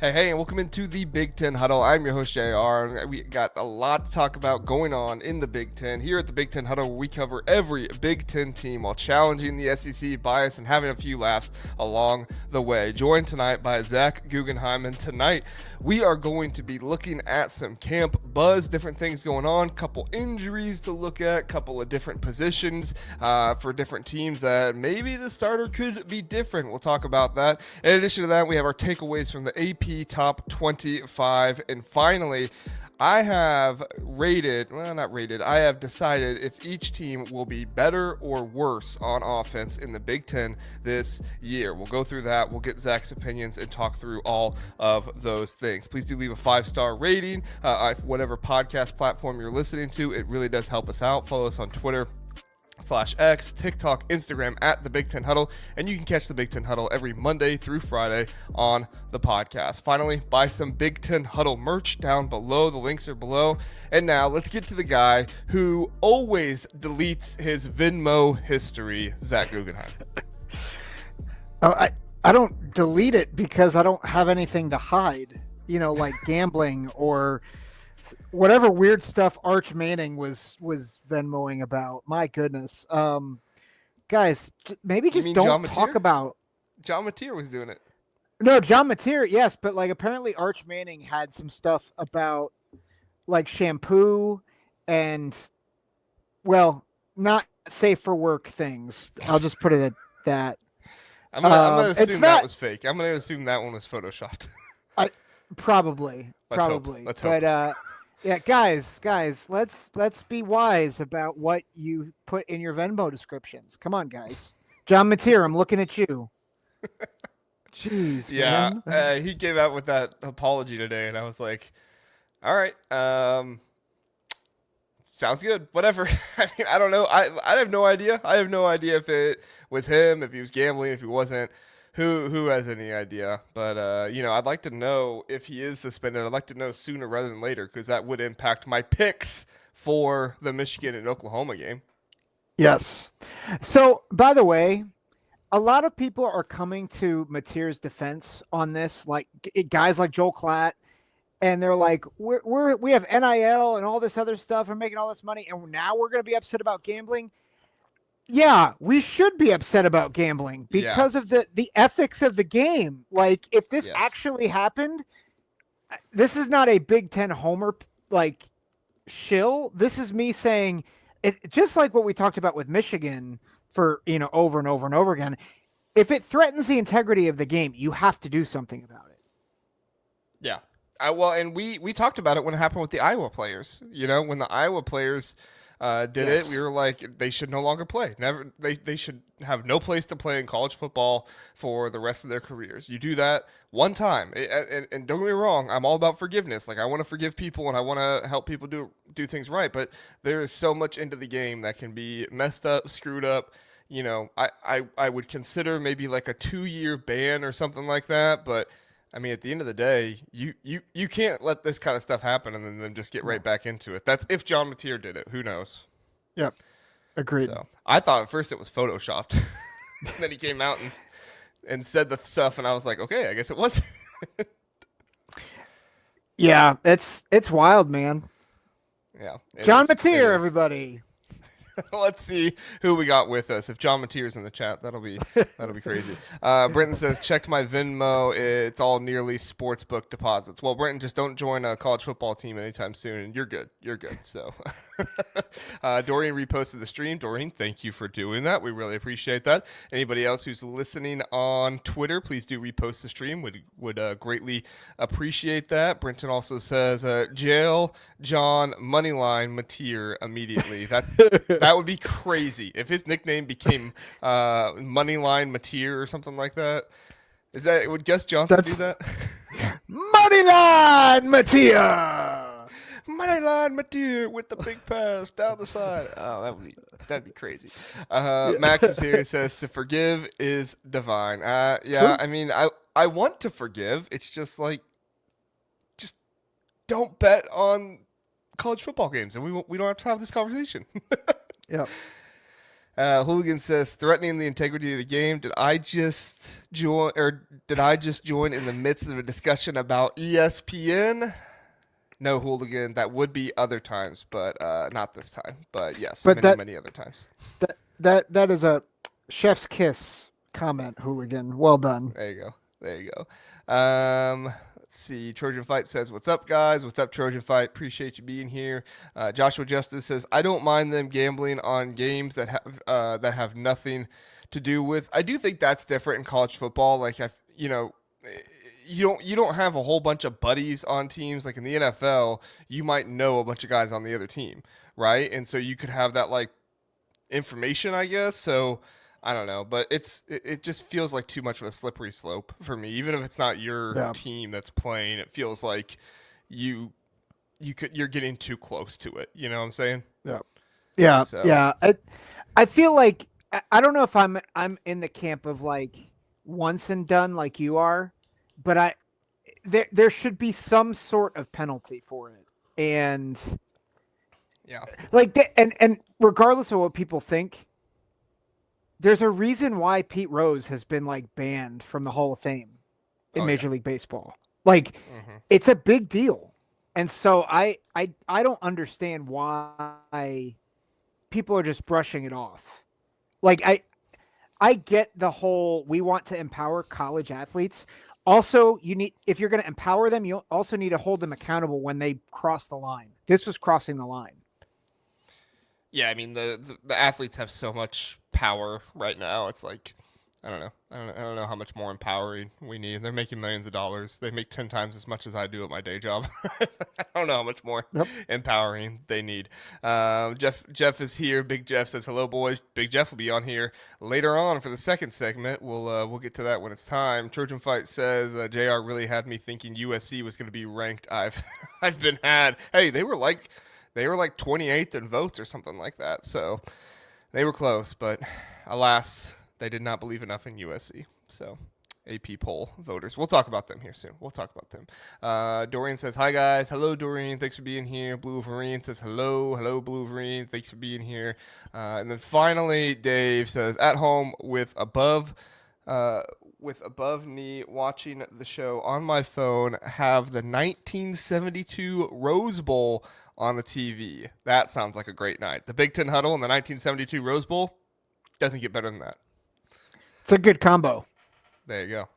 Hey, and welcome into the Big Ten Huddle. I'm your host, JR. We got a lot to talk about going on in the Big Ten. Here at the Big Ten Huddle, we cover every Big Ten team while challenging the SEC bias and having a few laughs along the way. Joined tonight by Zack Guggenheim, and tonight we are going to be looking at some camp buzz, different things going on, couple injuries to look at, couple of different positions for different teams that maybe the starter could be different. We'll talk about that. In addition to that, we have our takeaways from the AP Top 25. And finally, I have decided if each team will be better or worse on offense in the Big Ten this year. We'll go through that. We'll get Zach's opinions and talk through all of those things. Please do leave a 5-star rating, whatever podcast platform you're listening to. It really does help us out. Follow us on Twitter /X, TikTok, Instagram at the Big Ten Huddle, and you can catch the Big Ten Huddle every Monday through Friday on the podcast. Finally, buy some Big Ten Huddle merch down below. The links are below. And now let's get to the guy who always deletes his Venmo history, Zack Guggenheim. I don't delete it because I don't have anything to hide, like gambling or whatever weird stuff Arch Manning was Venmoing about. My goodness. Guys, maybe just don't talk about... John Mateer was doing it. No, John Mateer, yes, but apparently Arch Manning had some stuff about shampoo and, not safe for work things. I'll just put it at that. I'm gonna assume that was fake. I'm gonna assume that one was photoshopped. Probably. Let's hope. But yeah, guys, let's be wise about what you put in your Venmo descriptions. Come on, guys. John Mateer, I'm looking at you. Jeez, yeah, man. He came out with that apology today, and I was like, all right, sounds good. Whatever. I mean, I don't know. I have no idea. I have no idea if it was him, if he was gambling, if he wasn't. Who has any idea? But, I'd like to know if he is suspended. I'd like to know sooner rather than later because that would impact my picks for the Michigan and Oklahoma game. Yes. So, by the way, a lot of people are coming to Mateer's defense on this, like guys like Joel Klatt, and they're like, we have NIL and all this other stuff. We're making all this money, and now we're going to be upset about gambling. Yeah, we should be upset about gambling because of the ethics of the game. Like, if this actually happened, this is not a Big Ten homer, shill. This is me saying, just like what we talked about with Michigan for, over and over and over again, if it threatens the integrity of the game, you have to do something about it. Yeah. And we talked about it when it happened with the Iowa players. When the Iowa players did it, we were like, they should no longer play. They should have no place to play in college football for the rest of their careers. You do that one time, and don't get me wrong, I'm all about forgiveness. Like, I want to forgive people and I want to help people do things right. But there is so much into the game that can be messed up, screwed up. I would consider maybe like a 2-year ban or something like that. But I mean, at the end of the day, you can't let this kind of stuff happen and then just get right back into it. That's if John Mateer did it. Who knows? Yep. Agreed. So I thought at first it was photoshopped. Then he came out and said the stuff, and I was like, okay, I guess it was. Yeah, it's wild, man. Yeah. John Mateer, everybody. Let's see who we got with us. If John Mateer's in the chat, that'll be crazy. Brenton says, checked my Venmo. It's all nearly sportsbook deposits. Well, Brenton, just don't join a college football team anytime soon, and you're good. You're good. So, Dorian reposted the stream. Dorian, thank you for doing that. We really appreciate that. Anybody else who's listening on Twitter, please do repost the stream. Would greatly appreciate that. Brenton also says, jail John Moneyline Mateer immediately. That would be crazy if his nickname became Moneyline Mateer or something like that. Would Gus Johnson do that? Moneyline Mateer. Moneyline Mateer with the big pass down the side. Oh, that'd be crazy. Max is here. He says to forgive is divine. Yeah, true. I mean, I want to forgive. It's just don't bet on college football games, and we don't have to have this conversation. Yeah. Hooligan says, threatening the integrity of the game. Did I just join in the midst of a discussion about ESPN? No, Hooligan. That would be other times, but not this time. But yes, But many other times. That is a chef's kiss comment, Hooligan. Well done. There you go. Let's see. Trojan Fight says, "What's up, guys? What's up, Trojan Fight? Appreciate you being here." Joshua Justice says, "I don't mind them gambling on games that have nothing to do with." I do think that's different in college football. Like, you don't have a whole bunch of buddies on teams. Like in the NFL, you might know a bunch of guys on the other team, right? And so you could have that like information, I guess. So I don't know, but it just feels like too much of a slippery slope for me. Even if it's not your team that's playing, it feels like you're getting too close to it. You know what I'm saying? Yeah. So. Yeah. I feel like I don't know if I'm in the camp of like once and done like you are, but there should be some sort of penalty for it. And yeah, like and regardless of what people think, there's a reason why Pete Rose has been like banned from the Hall of Fame in Major League Baseball. Like it's a big deal. And so I don't understand why people are just brushing it off. Like I get the whole we want to empower college athletes. Also, if you're going to empower them, you also need to hold them accountable when they cross the line. This was crossing the line. Yeah, I mean the athletes have so much power right now. It's like I don't know how much more empowering we need. They're making millions of dollars. They make 10 times as much as I do at my day job. I don't know how much more empowering they need. Jeff is here. Big Jeff says hello, boys. Big Jeff will be on here later on for the second segment. We'll get to that when it's time. Trojan Fight says JR really had me thinking USC was going to be ranked. I've been had. Hey, they were like 28th in votes or something like that. So they were close, but alas, they did not believe enough in USC. So AP poll voters. We'll talk about them here soon. We'll talk about them. Dorian says, hi, guys. Hello, Dorian. Thanks for being here. Blue Wolverine says, hello. Hello, Blue Wolverine. Thanks for being here. And then finally, Dave says, at home with above knee watching the show on my phone, have the 1972 Rose Bowl on the TV. That sounds like a great night. The Big Ten Huddle and the 1972 Rose Bowl doesn't get better than that. It's a good combo. There you go.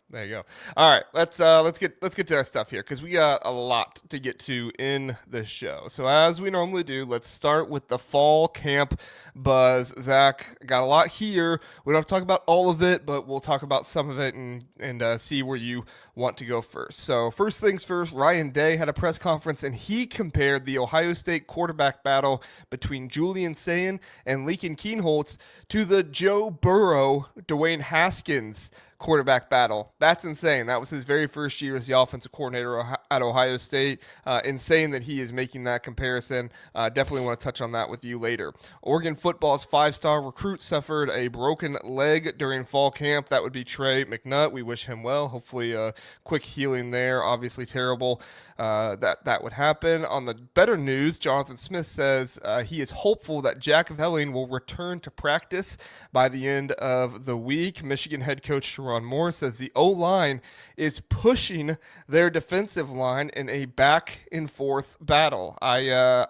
All right, let's get to our stuff here because we got a lot to get to in the show. So as we normally do, let's start with the fall camp buzz. Zach, got a lot here. We don't have to talk about all of it, but we'll talk about some of it and see where you want to go first. So first things first, Ryan Day had a press conference and he compared the Ohio State quarterback battle between Julian Sayin and Lincoln Kienholz to the Joe Burrow, Dwayne Haskins quarterback battle. That's insane. That was his very first year as the offensive coordinator at Ohio State. Insane that he is making that comparison. Definitely want to touch on that with you later. Oregon football's 5-star recruit suffered a broken leg during fall camp. That would be Trey McNutt. We wish him well. Hopefully quick healing there. Obviously terrible that would happen. On the better news, Jonathan Smith says he is hopeful that Jack Velling will return to practice by the end of the week. Michigan head coach Sharon Moore says the O-line is pushing their defensive line in a back and forth battle. I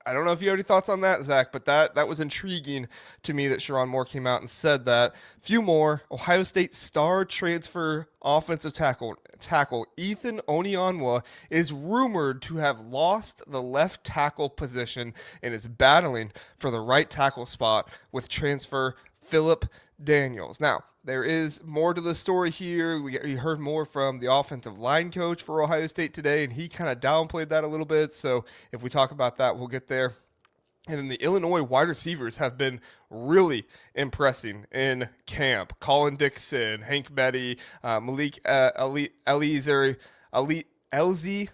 don't know if you have any thoughts on that, Zach, but that was intriguing to me that Sharon Moore came out and said that. Few more. Ohio State star transfer offensive tackle Ethan Onionwa is rumored to have lost the left tackle position and is battling for the right tackle spot with transfer Phillip Daniels. Now, there is more to the story here. We heard more from the offensive line coach for Ohio State today, and he kind of downplayed that a little bit. So if we talk about that, we'll get there. And then the Illinois wide receivers have been really impressing in camp. Colin Dixon, Hank Betty, Malik Elzy,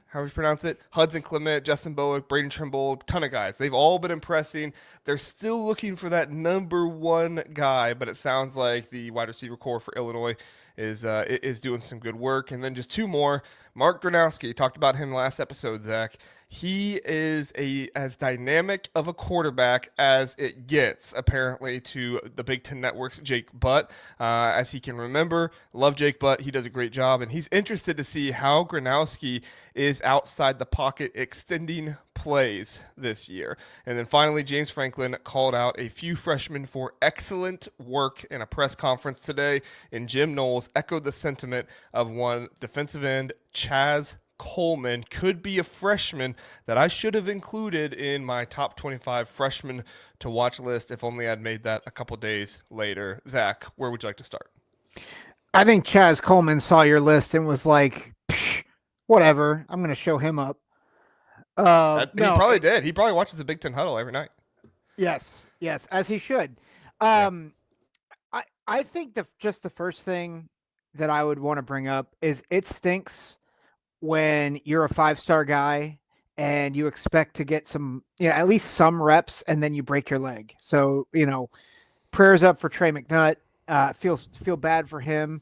however you pronounce it, Hudson Clement, Justin Bowick, Braden Trimble, ton of guys. They've all been impressing. They're still looking for that number one guy, but it sounds like the wide receiver core for Illinois is doing some good work. And then just two more. Mark Gronowski, talked about him last episode, Zach. he is as dynamic of a quarterback as it gets, apparently, to the Big Ten Network's Jake Butt. As he can remember, love Jake Butt. He does a great job, and he's interested to see how Gronowski is outside the pocket extending plays this year. And then finally, James Franklin called out a few freshmen for excellent work in a press conference today, and Jim Knowles echoed the sentiment of one defensive end, Chaz Coleman, could be a freshman that I should have included in my top 25 freshmen to watch list if only I'd made that a couple days later. Zach, where would you like to start? I think Chaz Coleman saw your list and was like, whatever, I'm going to show him up. He probably did. He probably watches the Big Ten Huddle every night. Yes, as he should. I think just the first thing that I would want to bring up is it stinks when you're a 5-star guy and you expect to get some, at least some reps, and then you break your leg. So, prayers up for Trey McNutt. Feel bad for him.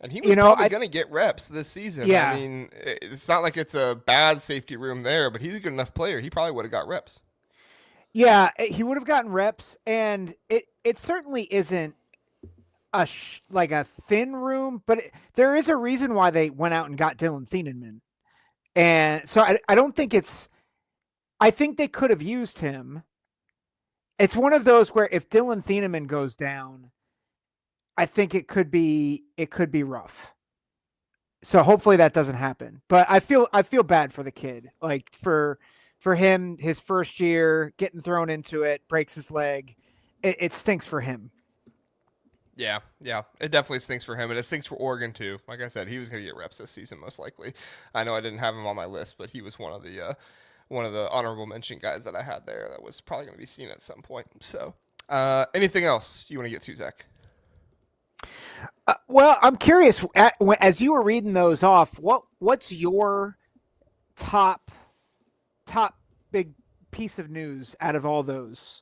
And he was probably going to get reps this season. Yeah. I mean, it's not like it's a bad safety room there, but he's a good enough player. He probably would have got reps. Yeah, he would have gotten reps, and it certainly isn't like a thin room, but there is a reason why they went out and got Dylan Thieneman. And so I don't think I think they could have used him. It's one of those where if Dylan Thieneman goes down, I think it could be rough. So hopefully that doesn't happen. But I feel bad for the kid. Like for him, his first year, getting thrown into it, breaks his leg. It stinks for him. Yeah, it definitely stinks for him, and it stinks for Oregon too. Like I said, he was going to get reps this season most likely. I know I didn't have him on my list, but he was one of the honorable mention guys that I had there that was probably going to be seen at some point. So, anything else you want to get to, Zach? Well, I'm curious. As you were reading those off, what's your top big piece of news out of all those?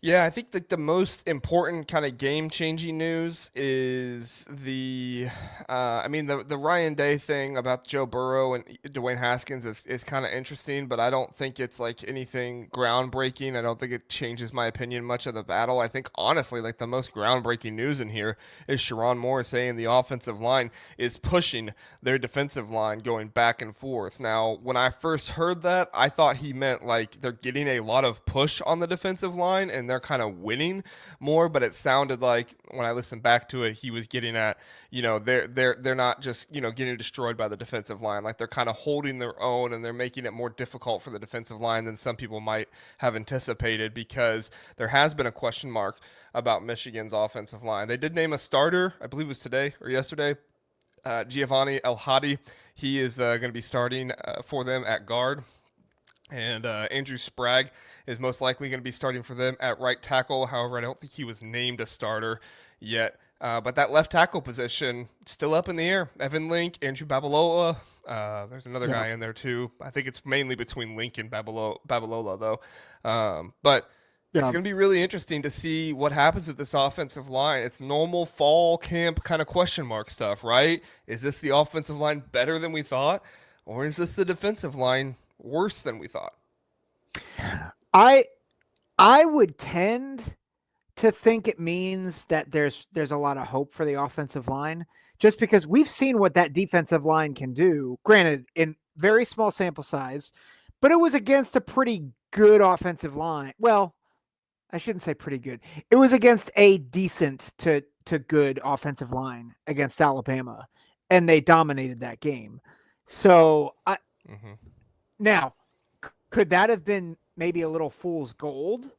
Yeah, I think the most important kind of game-changing news is the Ryan Day thing about Joe Burrow and Dwayne Haskins is kind of interesting, but I don't think it's like anything groundbreaking. I don't think it changes my opinion much of the battle. I think, honestly, like the most groundbreaking news in here is Sharon Moore saying the offensive line is pushing their defensive line going back and forth. Now, when I first heard that, I thought he meant like they're getting a lot of push on the defensive line and they're kind of winning more, but it sounded like when I listened back to it, he was getting at, they're not just, getting destroyed by the defensive line. Like they're kind of holding their own and they're making it more difficult for the defensive line than some people might have anticipated, because there has been a question mark about Michigan's offensive line. They did name a starter, I believe it was today or yesterday, Giovanni El Hadi. He is going to be starting for them at guard. And Andrew Sprague is most likely going to be starting for them at right tackle. However, I don't think he was named a starter yet. But that left tackle position, still up in the air. Evan Link, Andrew Babalola. There's another guy in there too. I think it's mainly between Link and Babalola, though. But it's going to be really interesting to see what happens with this offensive line. It's normal fall camp kind of question mark stuff, right? Is this the offensive line better than we thought? Or is this the defensive line worse than we thought? I would tend to think it means that there's a lot of hope for the offensive line, just because we've seen what that defensive line can do. Granted, in very small sample size, but it was against a pretty good offensive line. Well, I shouldn't say pretty good. It was against a decent to good offensive line against Alabama, and they dominated that game. So Now, could that have been maybe a little fool's gold?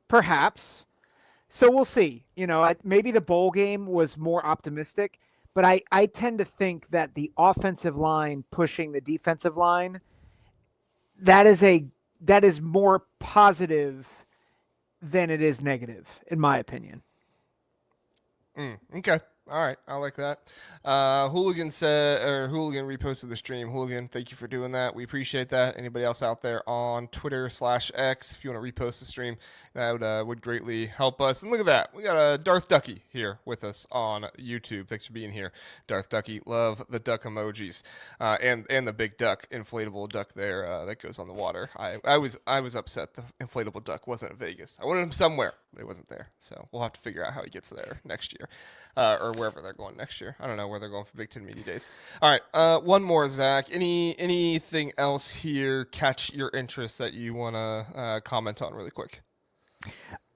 Perhaps. So we'll see. Maybe the bowl game was more optimistic, but I tend to think that the offensive line pushing the defensive line, that is more positive than it is negative, in my opinion. Okay. All right, I like that. Hooligan reposted the stream. Hooligan, thank you for doing that. We appreciate that. Anybody else out there on Twitter/X, if you want to repost the stream, that would greatly help us. And look at that, we got a Darth Ducky here with us on YouTube. Thanks for being here, Darth Ducky. Love the duck emojis, and the big duck, inflatable duck there that goes on the water. I was upset the inflatable duck wasn't in Vegas. I wanted him somewhere, but he wasn't there. So we'll have to figure out how he gets there next year. Or wherever they're going next year. I don't know where they're going for Big Ten Media Days. All right, one more, Zach. Anything else here catch your interest that you want to comment on really quick?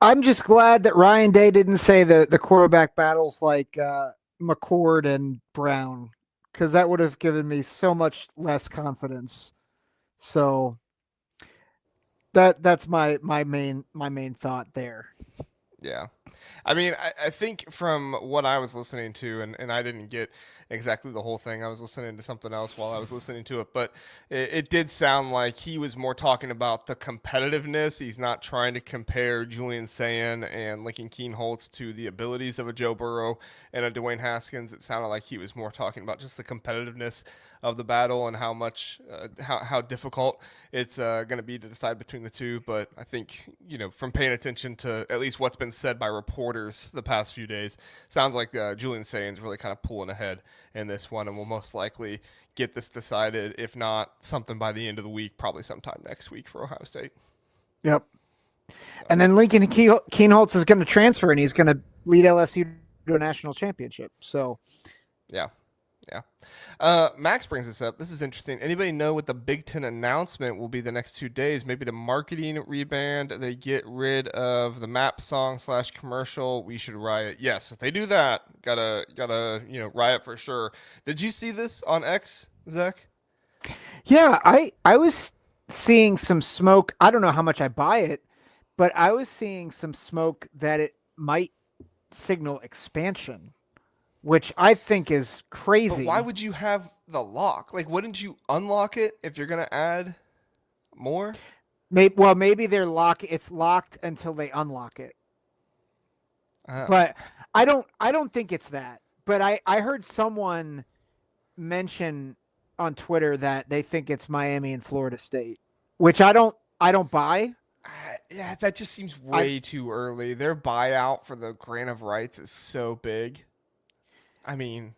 I'm just glad that Ryan Day didn't say the quarterback battles like McCord and Brown, because that would have given me so much less confidence. So that's my main thought there. Yeah. I mean, I think from what I was listening to, and I didn't get exactly the whole thing. I was listening to something else while I was listening to it, but it did sound like he was more talking about the competitiveness. He's not trying to compare Julian Sayin and Lincoln Keenholz to the abilities of a Joe Burrow and a Dwayne Haskins. It sounded like he was more talking about just the competitiveness of the battle and how much how difficult it's going to be to decide between the two. But I think, from paying attention to at least what's been said by reporters the past few days, sounds like Julian Sayin's really kind of pulling ahead in this one, and will most likely get this decided, if not something by the end of the week, probably sometime next week for Ohio State. Yep. And then Lincoln Keenholz is going to transfer, and he's going to lead LSU to a national championship. So, yeah. Max brings this up. This is interesting. Anybody know what the Big Ten announcement will be the next 2 days? Maybe the marketing reband. They get rid of the map song / commercial. We should riot. Yes, if they do that, gotta riot for sure. Did you see this on X, Zach? Yeah, I was seeing some smoke. I don't know how much I buy it, but I was seeing some smoke that it might signal expansion, which I think is crazy. But why would you have the lock? Like, wouldn't you unlock it if you're going to add more? Maybe it's locked until they unlock it. But I don't think it's that. But I heard someone mention on Twitter that they think it's Miami and Florida State, which I don't buy. Yeah, that just seems way too early. Their buyout for the grant of rights is so big. I mean,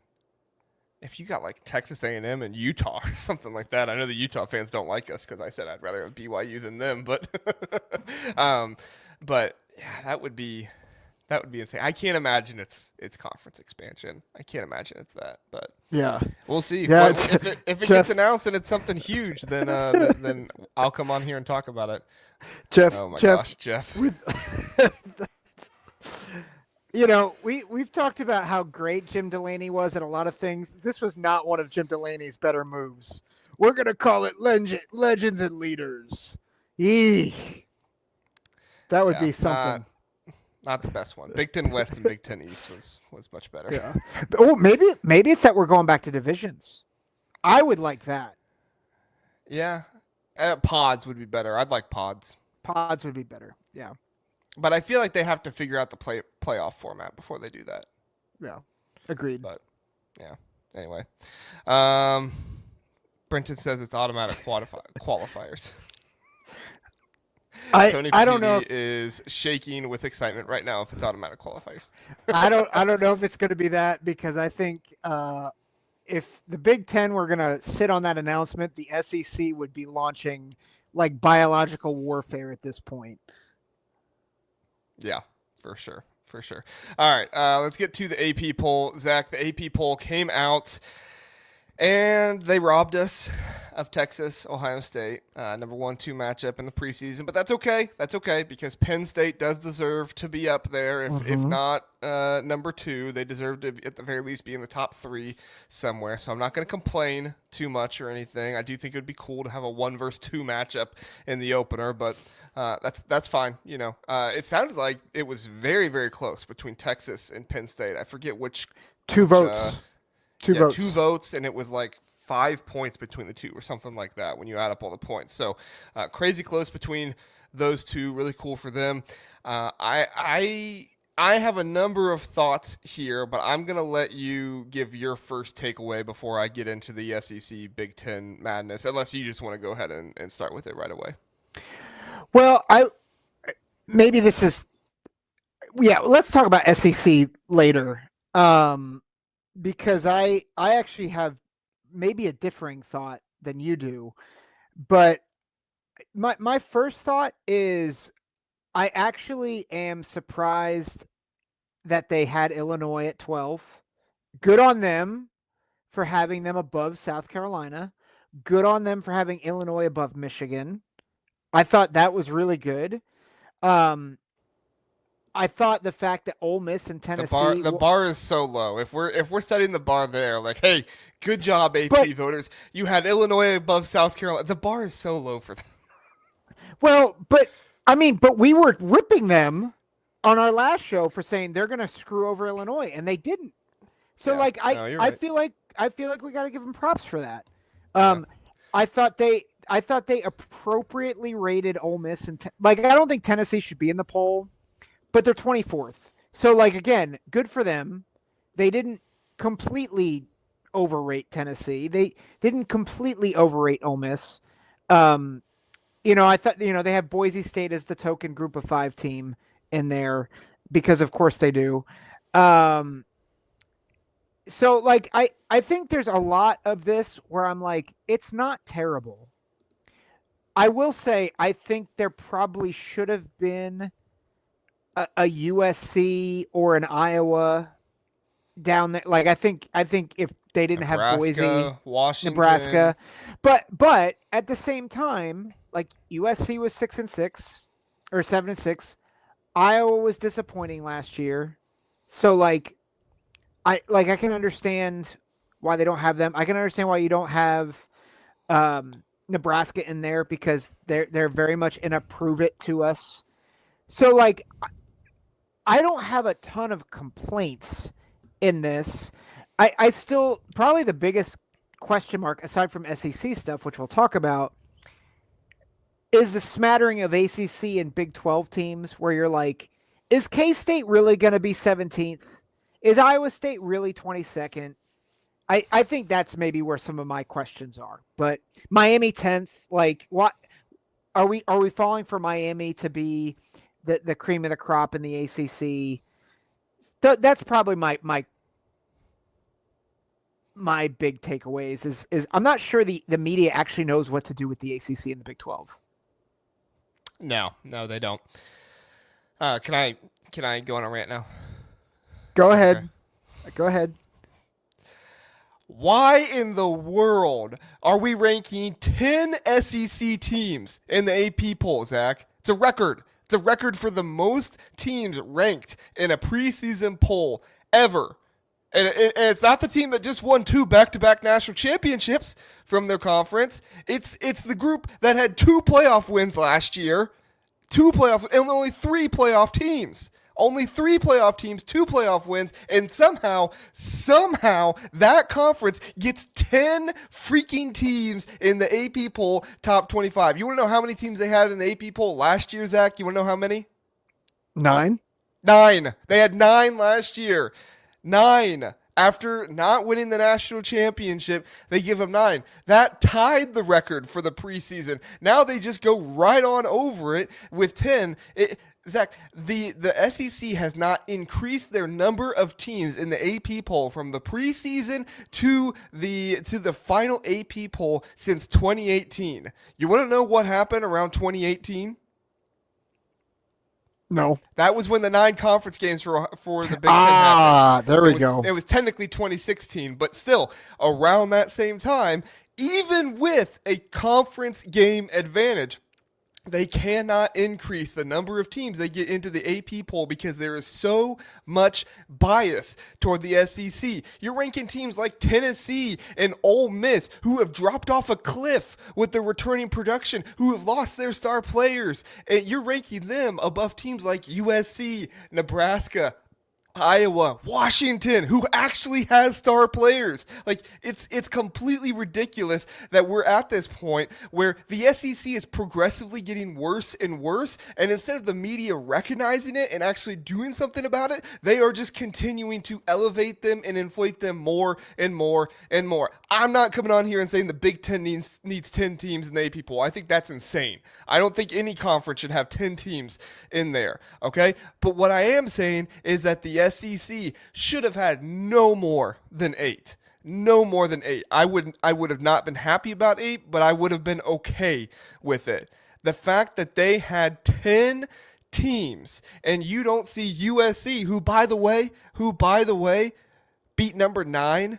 if you got like Texas A&M and Utah or something like that, I know the Utah fans don't like us because I said I'd rather have BYU than them, but yeah, that would be insane. I can't imagine it's conference expansion. I can't imagine it's that, but yeah, we'll see. Yeah, if it gets announced and it's something huge, then I'll come on here and talk about it. Jeff. Oh my gosh, Jeff. We've talked about how great Jim Delaney was at a lot of things. This was not one of Jim Delaney's better moves. We're going to call it Legends and Leaders. Eek. That would be something. Not the best one. Big Ten West and Big Ten East was much better. Yeah. Oh, maybe it's that we're going back to divisions. I would like that. Yeah. Pods would be better. I'd like pods. Pods would be better. Yeah. But I feel like they have to figure out the playoff format before they do that. Yeah, agreed. But yeah, anyway, Brenton says it's automatic qualifiers. Tony I don't know is shaking with excitement right now if it's automatic qualifiers. I don't know if it's going to be that, because I think if the Big Ten were going to sit on that announcement, the SEC would be launching like biological warfare at this point. Yeah, for sure. All right, let's get to the AP poll. Zach, the AP poll came out, and they robbed us of Texas, Ohio State, number 1-2 matchup in the preseason. But that's okay. That's okay, because Penn State does deserve to be up there. If not number 2, they deserve to, at the very least, be in the top 3 somewhere. So I'm not going to complain too much or anything. I do think it would be cool to have a 1 versus 2 matchup in the opener, but that's fine. It sounded like it was very, very close between Texas and Penn State. I forget which. 2 votes. 2 votes. 2 votes, and it was like 5 points between the two or something like that when you add up all the points. So crazy close between those two. Really cool for them. I I have a number of thoughts here, but I'm going to let you give your first takeaway before I get into the SEC Big Ten madness, unless you just want to go ahead and start with it right away. Well, maybe this is let's talk about SEC later. Because I actually have maybe a differing thought than you do. But my first thought is I actually am surprised that they had Illinois at 12. Good on them for having them above South Carolina. Good on them for having Illinois above Michigan. I thought that was really good. I thought the fact that Ole Miss and Tennessee the bar is so low. If we're setting the bar there, like, hey, good job, AP voters. You had Illinois above South Carolina. The bar is so low for them. Well, but we were ripping them on our last show for saying they're going to screw over Illinois, and they didn't. So, I feel like we got to give them props for that. I thought they appropriately rated Ole Miss, and I don't think Tennessee should be in the poll. But they're 24th. So, again, good for them. They didn't completely overrate Tennessee. They didn't completely overrate Ole Miss. I thought, they have Boise State as the token group of 5 team in there because, of course, they do. I think there's a lot of this where I'm like, it's not terrible. I will say I think there probably should have been a USC or an Iowa down there. I think if they didn't have Boise, Washington, Nebraska, but at the same time, USC was 6-6 or 7-6. Iowa was disappointing last year. So I can understand why they don't have them. I can understand why you don't have Nebraska in there because they're very much in a prove it to us. So I don't have a ton of complaints in this. I still, probably the biggest question mark, aside from SEC stuff, which we'll talk about, is the smattering of ACC and Big 12 teams where you're like, is K-State really going to be 17th? Is Iowa State really 22nd? I think that's maybe where some of my questions are. But Miami 10th, what are we falling for Miami to be the cream of the crop in the ACC? That's probably my big takeaways is I'm not sure the media actually knows what to do with the ACC and the Big 12. No, they don't. Can I go on a rant now? Go ahead. Okay. Go ahead. Why in the world are we ranking 10 SEC teams in the AP poll, Zach? It's a record. It's a record for the most teams ranked in a preseason poll ever. And it's not the team that just won 2 back-to-back national championships from their conference. It's the group that had 2 playoff wins last year, and only 3 playoff teams. Only 3 playoff teams, 2 playoff wins, and somehow that conference gets 10 freaking teams in the AP poll top 25. You want to know how many teams they had in the AP poll last year, Zach? You want to know how many? 9. 9. They had 9 last year. 9. After not winning the national championship, they give them 9. That tied the record for the preseason. Now they just go right on over it with 10. Zach, the SEC has not increased their number of teams in the AP poll from the preseason to the final AP poll since 2018. You want to know what happened around 2018? No. That was when the 9 conference games for the Big Ten happened. There we go. It was technically 2016, but still, around that same time, even with a conference game advantage, they cannot increase the number of teams they get into the AP poll because there is so much bias toward the SEC. You're ranking teams like Tennessee and Ole Miss who have dropped off a cliff with their returning production, who have lost their star players, and you're ranking them above teams like USC, Nebraska, Iowa, Washington, who actually has star players. Like it's completely ridiculous that we're at this point where the SEC is progressively getting worse and worse, and instead of the media recognizing it and actually doing something about it, they are just continuing to elevate them and inflate them more and more and more. I'm not coming on here and saying the Big Ten needs 10 teams in the AP poll. I think that's insane. I don't think any conference should have 10 teams in there, okay? But what I am saying is that the SEC should have had no more than 8. No more than 8. I would have not been happy about 8, but I would have been okay with it. The fact that they had 10 teams and you don't see USC, who by the way beat number 9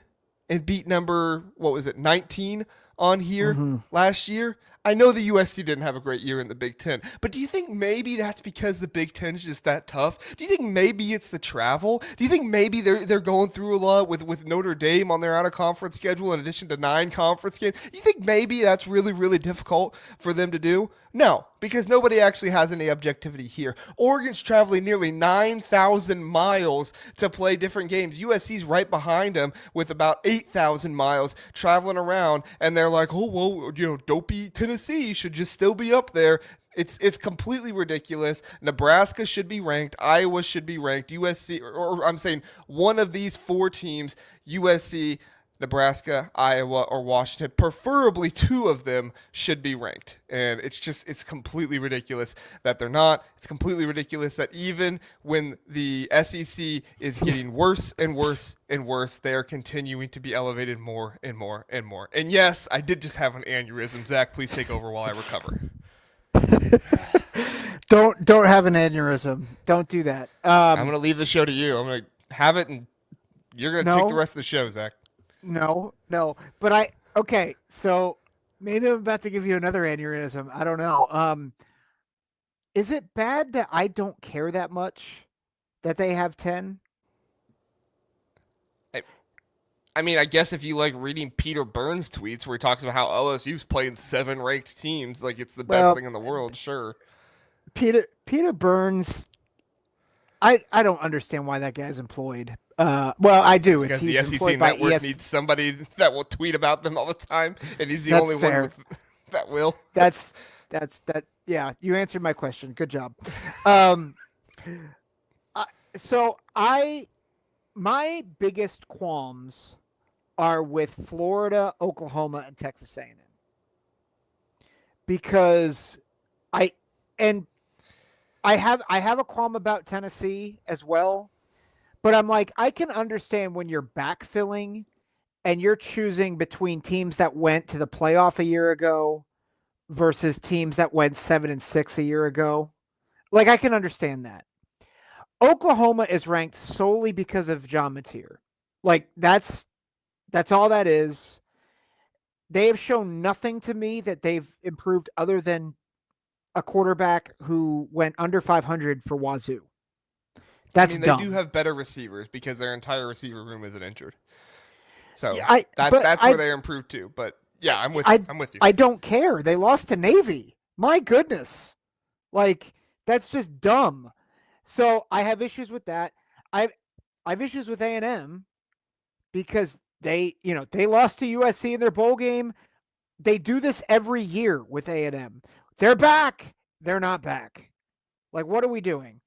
and beat number 19 on here last year. I know the USC didn't have a great year in the Big Ten, but do you think maybe that's because the Big Ten is just that tough? Do you think maybe it's the travel? Do you think maybe they're going through a lot with Notre Dame on their out-of-conference schedule in addition to 9 conference games? Do you think maybe that's really, really difficult for them to do? No, because nobody actually has any objectivity here. Oregon's traveling nearly 9,000 miles to play different games. USC's right behind them with about 8,000 miles traveling around, and they're like, oh, well, dopey Tennessee should just still be up there. It's completely ridiculous. Nebraska should be ranked. Iowa should be ranked. USC, or I'm saying one of these 4 teams, USC, Nebraska, Iowa, or Washington, preferably 2 of them should be ranked. And it's completely ridiculous that they're not. It's completely ridiculous that even when the SEC is getting worse and worse and worse, they are continuing to be elevated more and more and more. And yes, I did just have an aneurysm. Zach, please take over while I recover. Don't have an aneurysm. Don't do that. I'm going to leave the show to you. I'm going to have it, and you're going to take the rest of the show, Zach. No. But okay, so maybe I'm about to give you another aneurysm. I don't know. Is it bad that I don't care that much that they have 10? I mean, I guess if you like reading Peter Burns' tweets where he talks about how LSU's playing 7 ranked teams, like it's the best thing in the world, sure. Peter Burns, I don't understand why that guy's employed. Well, I do. Because the SEC network needs somebody that will tweet about them all the time, and he's the only one that will. That's that. Yeah, you answered my question. Good job. My biggest qualms are with Florida, Oklahoma, and Texas A&M, because I have a qualm about Tennessee as well. But I'm like, I can understand when you're backfilling and you're choosing between teams that went to the playoff a year ago versus teams that went 7-6 a year ago. Like, I can understand that. Oklahoma is ranked solely because of John Mateer. Like, that's all that is. They have shown nothing to me that they've improved other than a quarterback who went under 500 for Wazoo. That's they dumb. do have better receivers because their entire receiver room isn't injured. So that's where they improved too. But yeah, I'm with you. I don't care. They lost to Navy. My goodness. Like, that's just dumb. So I have issues with that. I have issues with A&M because they lost to USC in their bowl game. They do this every year with A&M. They're back. They're not back. Like, what are we doing?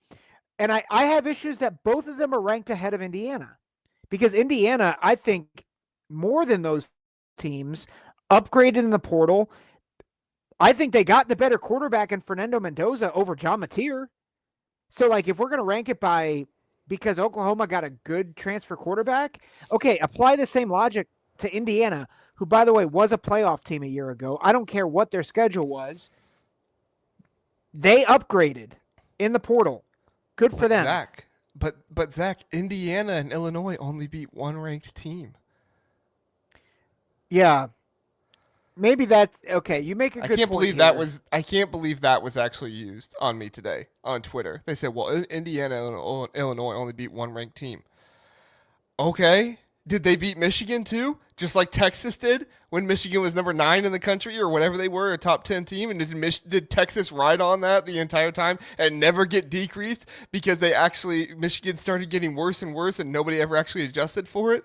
And I have issues that both of them are ranked ahead of Indiana, because Indiana, I think, more than those teams, upgraded in the portal. I think they got the better quarterback in Fernando Mendoza over John Mateer. So, like, if we're going to rank it because Oklahoma got a good transfer quarterback, okay, apply the same logic to Indiana, who, by the way, was a playoff team a year ago. I don't care what their schedule was. They upgraded in the portal. Good for them. Zach, but Zach, Indiana and Illinois only beat 1 ranked team. Yeah. Maybe that's okay. You make a good point. I can't believe that was actually used on me today on Twitter. They said, well, Indiana and Illinois only beat 1 ranked team. Okay. Did they beat Michigan too? Just like Texas did when Michigan was number 9 in the country or whatever they were, a top 10 team? And did Texas ride on that the entire time and never get decreased because Michigan started getting worse and worse and nobody ever actually adjusted for it?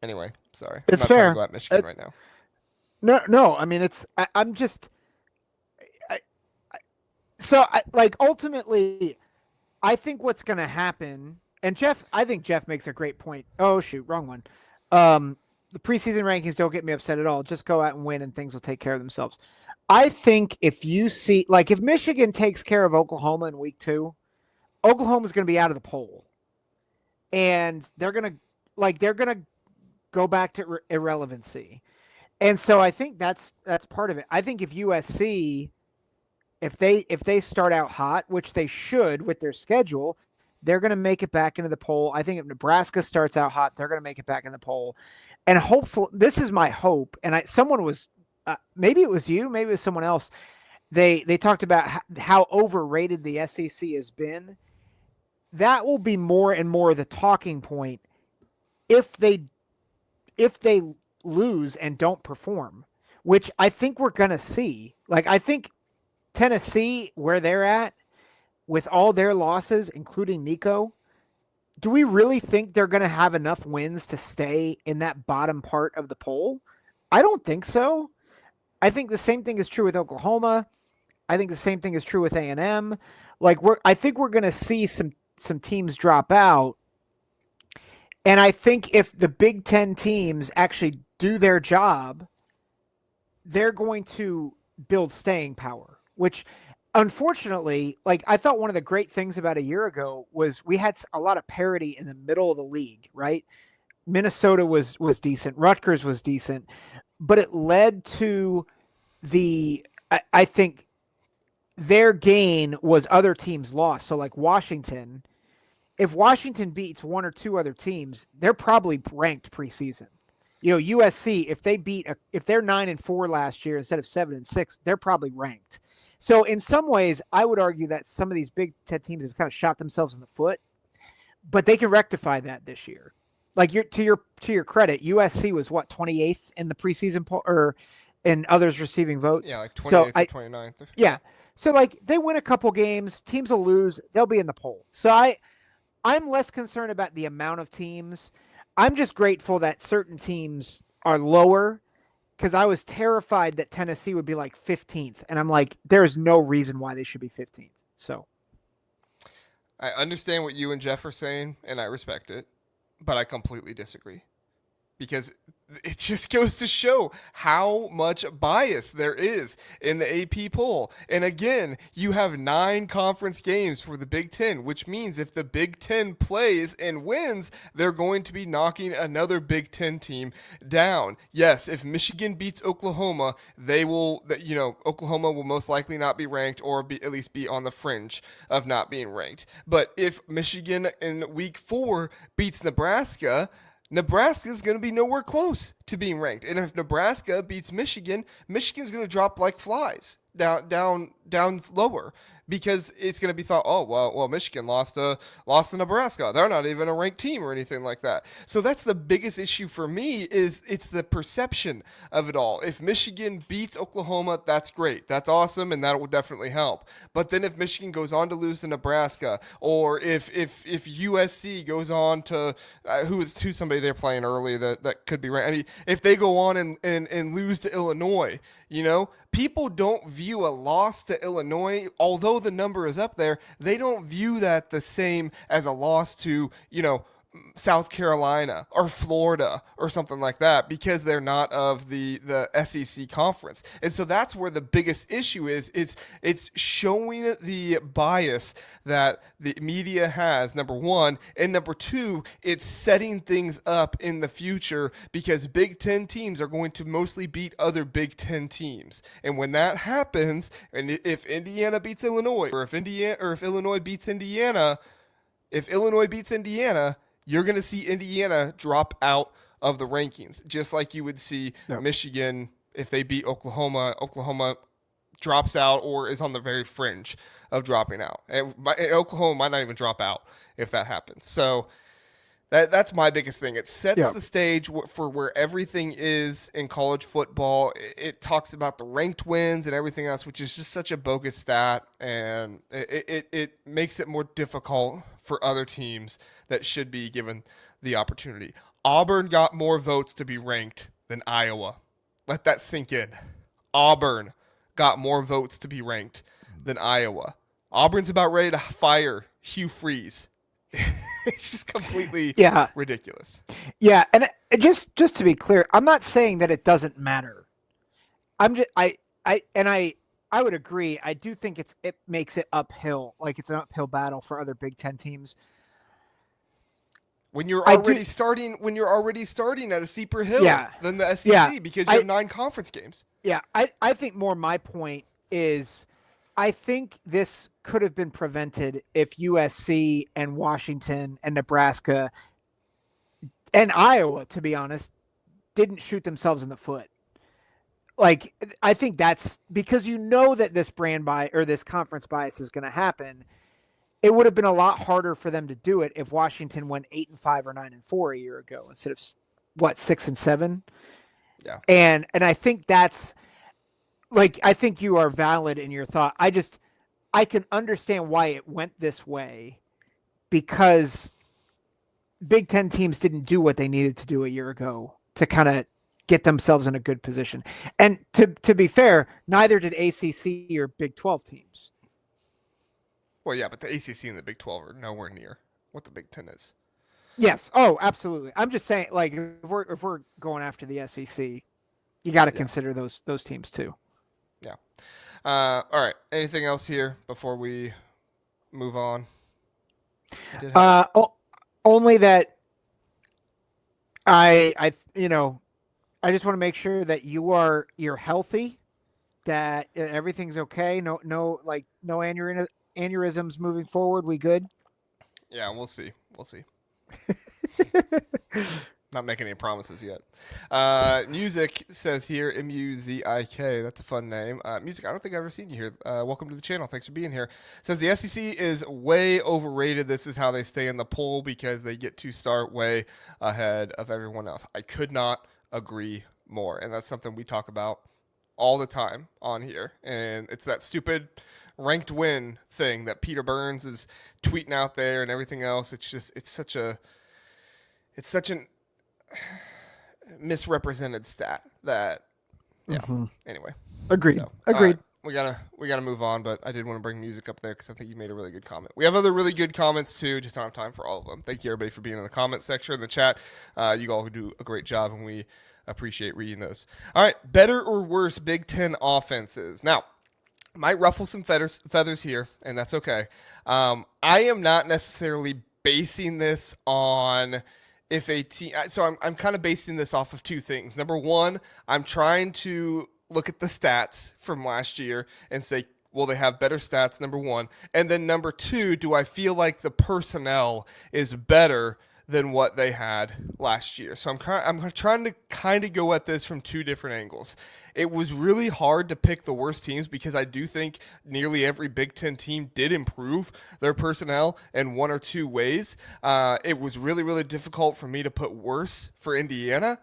Anyway, sorry. It's I'm not fair. trying to go at Michigan right now. No. I mean, I'm just. Ultimately, I think what's going to happen, and I think Jeff makes a great point. Oh, shoot, wrong one. The preseason rankings don't get me upset at all. Just go out and win and things will take care of themselves. I think if Michigan takes care of Oklahoma in week 2, Oklahoma's going to be out of the poll. And they're going to go back to irrelevancy. And so I think that's part of it. I think if USC, if they start out hot, which they should with their schedule, they're going to make it back into the poll. I think if Nebraska starts out hot, they're going to make it back in the poll. And hopefully, this is my hope. And someone was, maybe it was you, maybe it was someone else. They talked about how overrated the SEC has been. That will be more and more the talking point if they lose and don't perform, which I think we're going to see. I think Tennessee, where they're at, with all their losses, including Nico, do we really think they're going to have enough wins to stay in that bottom part of the poll? I don't think so. I think the same thing is true with Oklahoma. I think the same thing is true with A&M. I think we're going to see some teams drop out. And I think if the Big Ten teams actually do their job, they're going to build staying power, which unfortunately, I thought one of the great things about a year ago was we had a lot of parity in the middle of the league, right? Minnesota was decent. Rutgers was decent, but it led to I think their gain was other teams lost. So Washington, if Washington beats one or two other teams, they're probably ranked preseason. USC, if they're 9-4 last year instead of 7-6, they're probably ranked. So in some ways, I would argue that some of these Big Ten teams have kind of shot themselves in the foot, but they can rectify that this year. To your credit, USC was 28th in the preseason poll, or in others receiving votes. Yeah, 28th or 29th. Yeah. So they win a couple games, teams will lose, they'll be in the poll. So I'm less concerned about the amount of teams. I'm just grateful that certain teams are lower, because I was terrified that Tennessee would be 15th. And I'm there's no reason why they should be 15th. So I understand what you and Jeff are saying, and I respect it, but I completely disagree. Because it just goes to show how much bias there is in the AP poll. And again, you have 9 conference games for the Big Ten, which means if the Big Ten plays and wins, they're going to be knocking another Big Ten team down. Yes, if Michigan beats Oklahoma, Oklahoma will most likely not be ranked, or at least be on the fringe of not being ranked. But if Michigan in week 4 beats Nebraska, Nebraska's going to be nowhere close to being ranked. And if Nebraska beats Michigan, Michigan's going to drop like flies down lower, because it's going to be thought, oh, well, Michigan lost to Nebraska. They're not even a ranked team or anything like that. So that's the biggest issue for me, is it's the perception of it all. If Michigan beats Oklahoma, that's great. That's awesome, and that will definitely help. But then if Michigan goes on to lose to Nebraska, or if USC goes on to who's somebody they're playing early that could be ranked. I mean, if they go on and lose to Illinois, people don't view a loss to Illinois, although the number is up there, they don't view that the same as a loss to, South Carolina or Florida or something like that, because they're not of the SEC conference. And so that's where the biggest issue is. It's showing the bias that the media has, number one, and number two, it's setting things up in the future, because Big Ten teams are going to mostly beat other Big Ten teams. And when that happens, and if Indiana beats Illinois, or if Illinois beats Indiana, you're going to see Indiana drop out of the rankings, just like you would see Michigan if they beat Oklahoma. Oklahoma drops out or is on the very fringe of dropping out. And Oklahoma might not even drop out if that happens. So That's my biggest thing. It sets Yeah. the stage for where everything is in college football. It talks about the ranked wins and everything else, which is just such a bogus stat, and it makes it more difficult for other teams that should be given the opportunity. Auburn got more votes to be ranked than Iowa. Let that sink in. Auburn got more votes to be ranked than Iowa. Auburn's about ready to fire Hugh Freeze. It's just completely ridiculous. Yeah, and just to be clear, I'm not saying that it doesn't matter. I'm just I would agree. I do think it makes it uphill, like it's an uphill battle for other Big Ten teams. When you're already starting at a steeper hill than the SEC because you have 9 conference games. Yeah, I think more my point is I think this could have been prevented if USC and Washington and Nebraska and Iowa, to be honest, didn't shoot themselves in the foot. Like, I think that's because that this this conference bias is going to happen. It would have been a lot harder for them to do it if Washington went 8-5 or 9-4 a year ago instead of 6-7. Yeah. And I think that's like, I think you are valid in your thought. I can understand why it went this way because Big Ten teams didn't do what they needed to do a year ago to kind of get themselves in a good position. And to be fair, neither did ACC or Big 12 teams. Well, yeah, but the ACC and the Big 12 are nowhere near what the Big Ten is. Yes. Oh, absolutely. I'm just saying, like, if we're going after the SEC, you got to consider those teams too. Yeah. All right. Anything else here before we move on? Only that I just want to make sure that you're healthy, that everything's okay. No aneurysms moving forward. We good? Yeah, we'll see. Not making any promises yet. Music says here, M-U-Z-I-K. That's a fun name. Music, I don't think I've ever seen you here. Welcome to the channel. Thanks for being here. Says the SEC is way overrated. This is how they stay in the poll because they get to start way ahead of everyone else. I could not agree more. And that's something we talk about all the time on here. And it's that stupid ranked win thing that Peter Burns is tweeting out there and everything else. It's such an misrepresented stat that Anyway, agreed. Agreed. We gotta move on, but I did want to bring music up there because I think you made a really good comment. We have other really good comments too, just don't have time for all of them. Thank you everybody for being in the comment section in the chat. You all do a great job and we appreciate reading those. All right, better or worse Big Ten offenses. Now, might ruffle some feathers here, and that's okay. I am not necessarily basing this on if a team. So I'm kind of basing this off of two things. Number one, I'm trying to look at the stats from last year and say, well, they have better stats, number one. And then number two, do I feel like the personnel is better than what they had last year? So I'm trying to kind of go at this from two different angles. It was really hard to pick the worst teams because I do think nearly every Big Ten team did improve their personnel in one or two ways. It was really, really difficult for me to put worse for Indiana,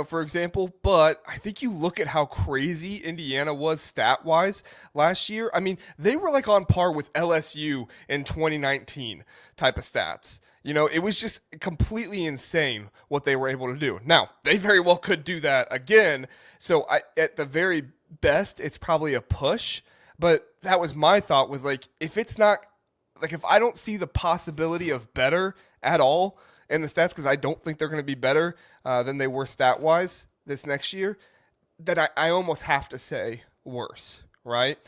for example, but I think you look at how crazy Indiana was stat-wise last year. I mean, they were like on par with LSU in 2019 type of stats. It was just completely insane what they were able to do. Now, they very well could do that again. So at the very best, it's probably a push. But that was my thought was like, if I don't see the possibility of better at all in the stats, because I don't think they're going to be better than they were stat-wise this next year, then I almost have to say worse. Right?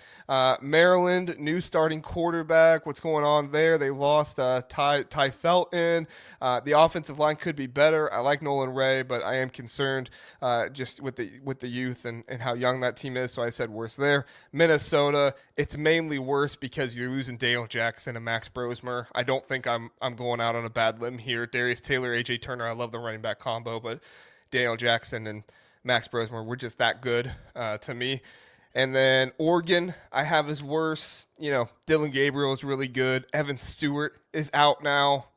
Maryland, new starting quarterback. What's going on there? They lost Ty Felton. The offensive line could be better. I like Nolan Ray, but I am concerned just with the youth and how young that team is. So I said worse there. Minnesota, it's mainly worse because you're losing Daniel Jackson and Max Brosmer. I don't think I'm going out on a bad limb here. Darius Taylor, AJ Turner. I love the running back combo, but Daniel Jackson and Max Brosmer were just that good to me. And then Oregon, I have as worse. Dylan Gabriel is really good. Evan Stewart is out now.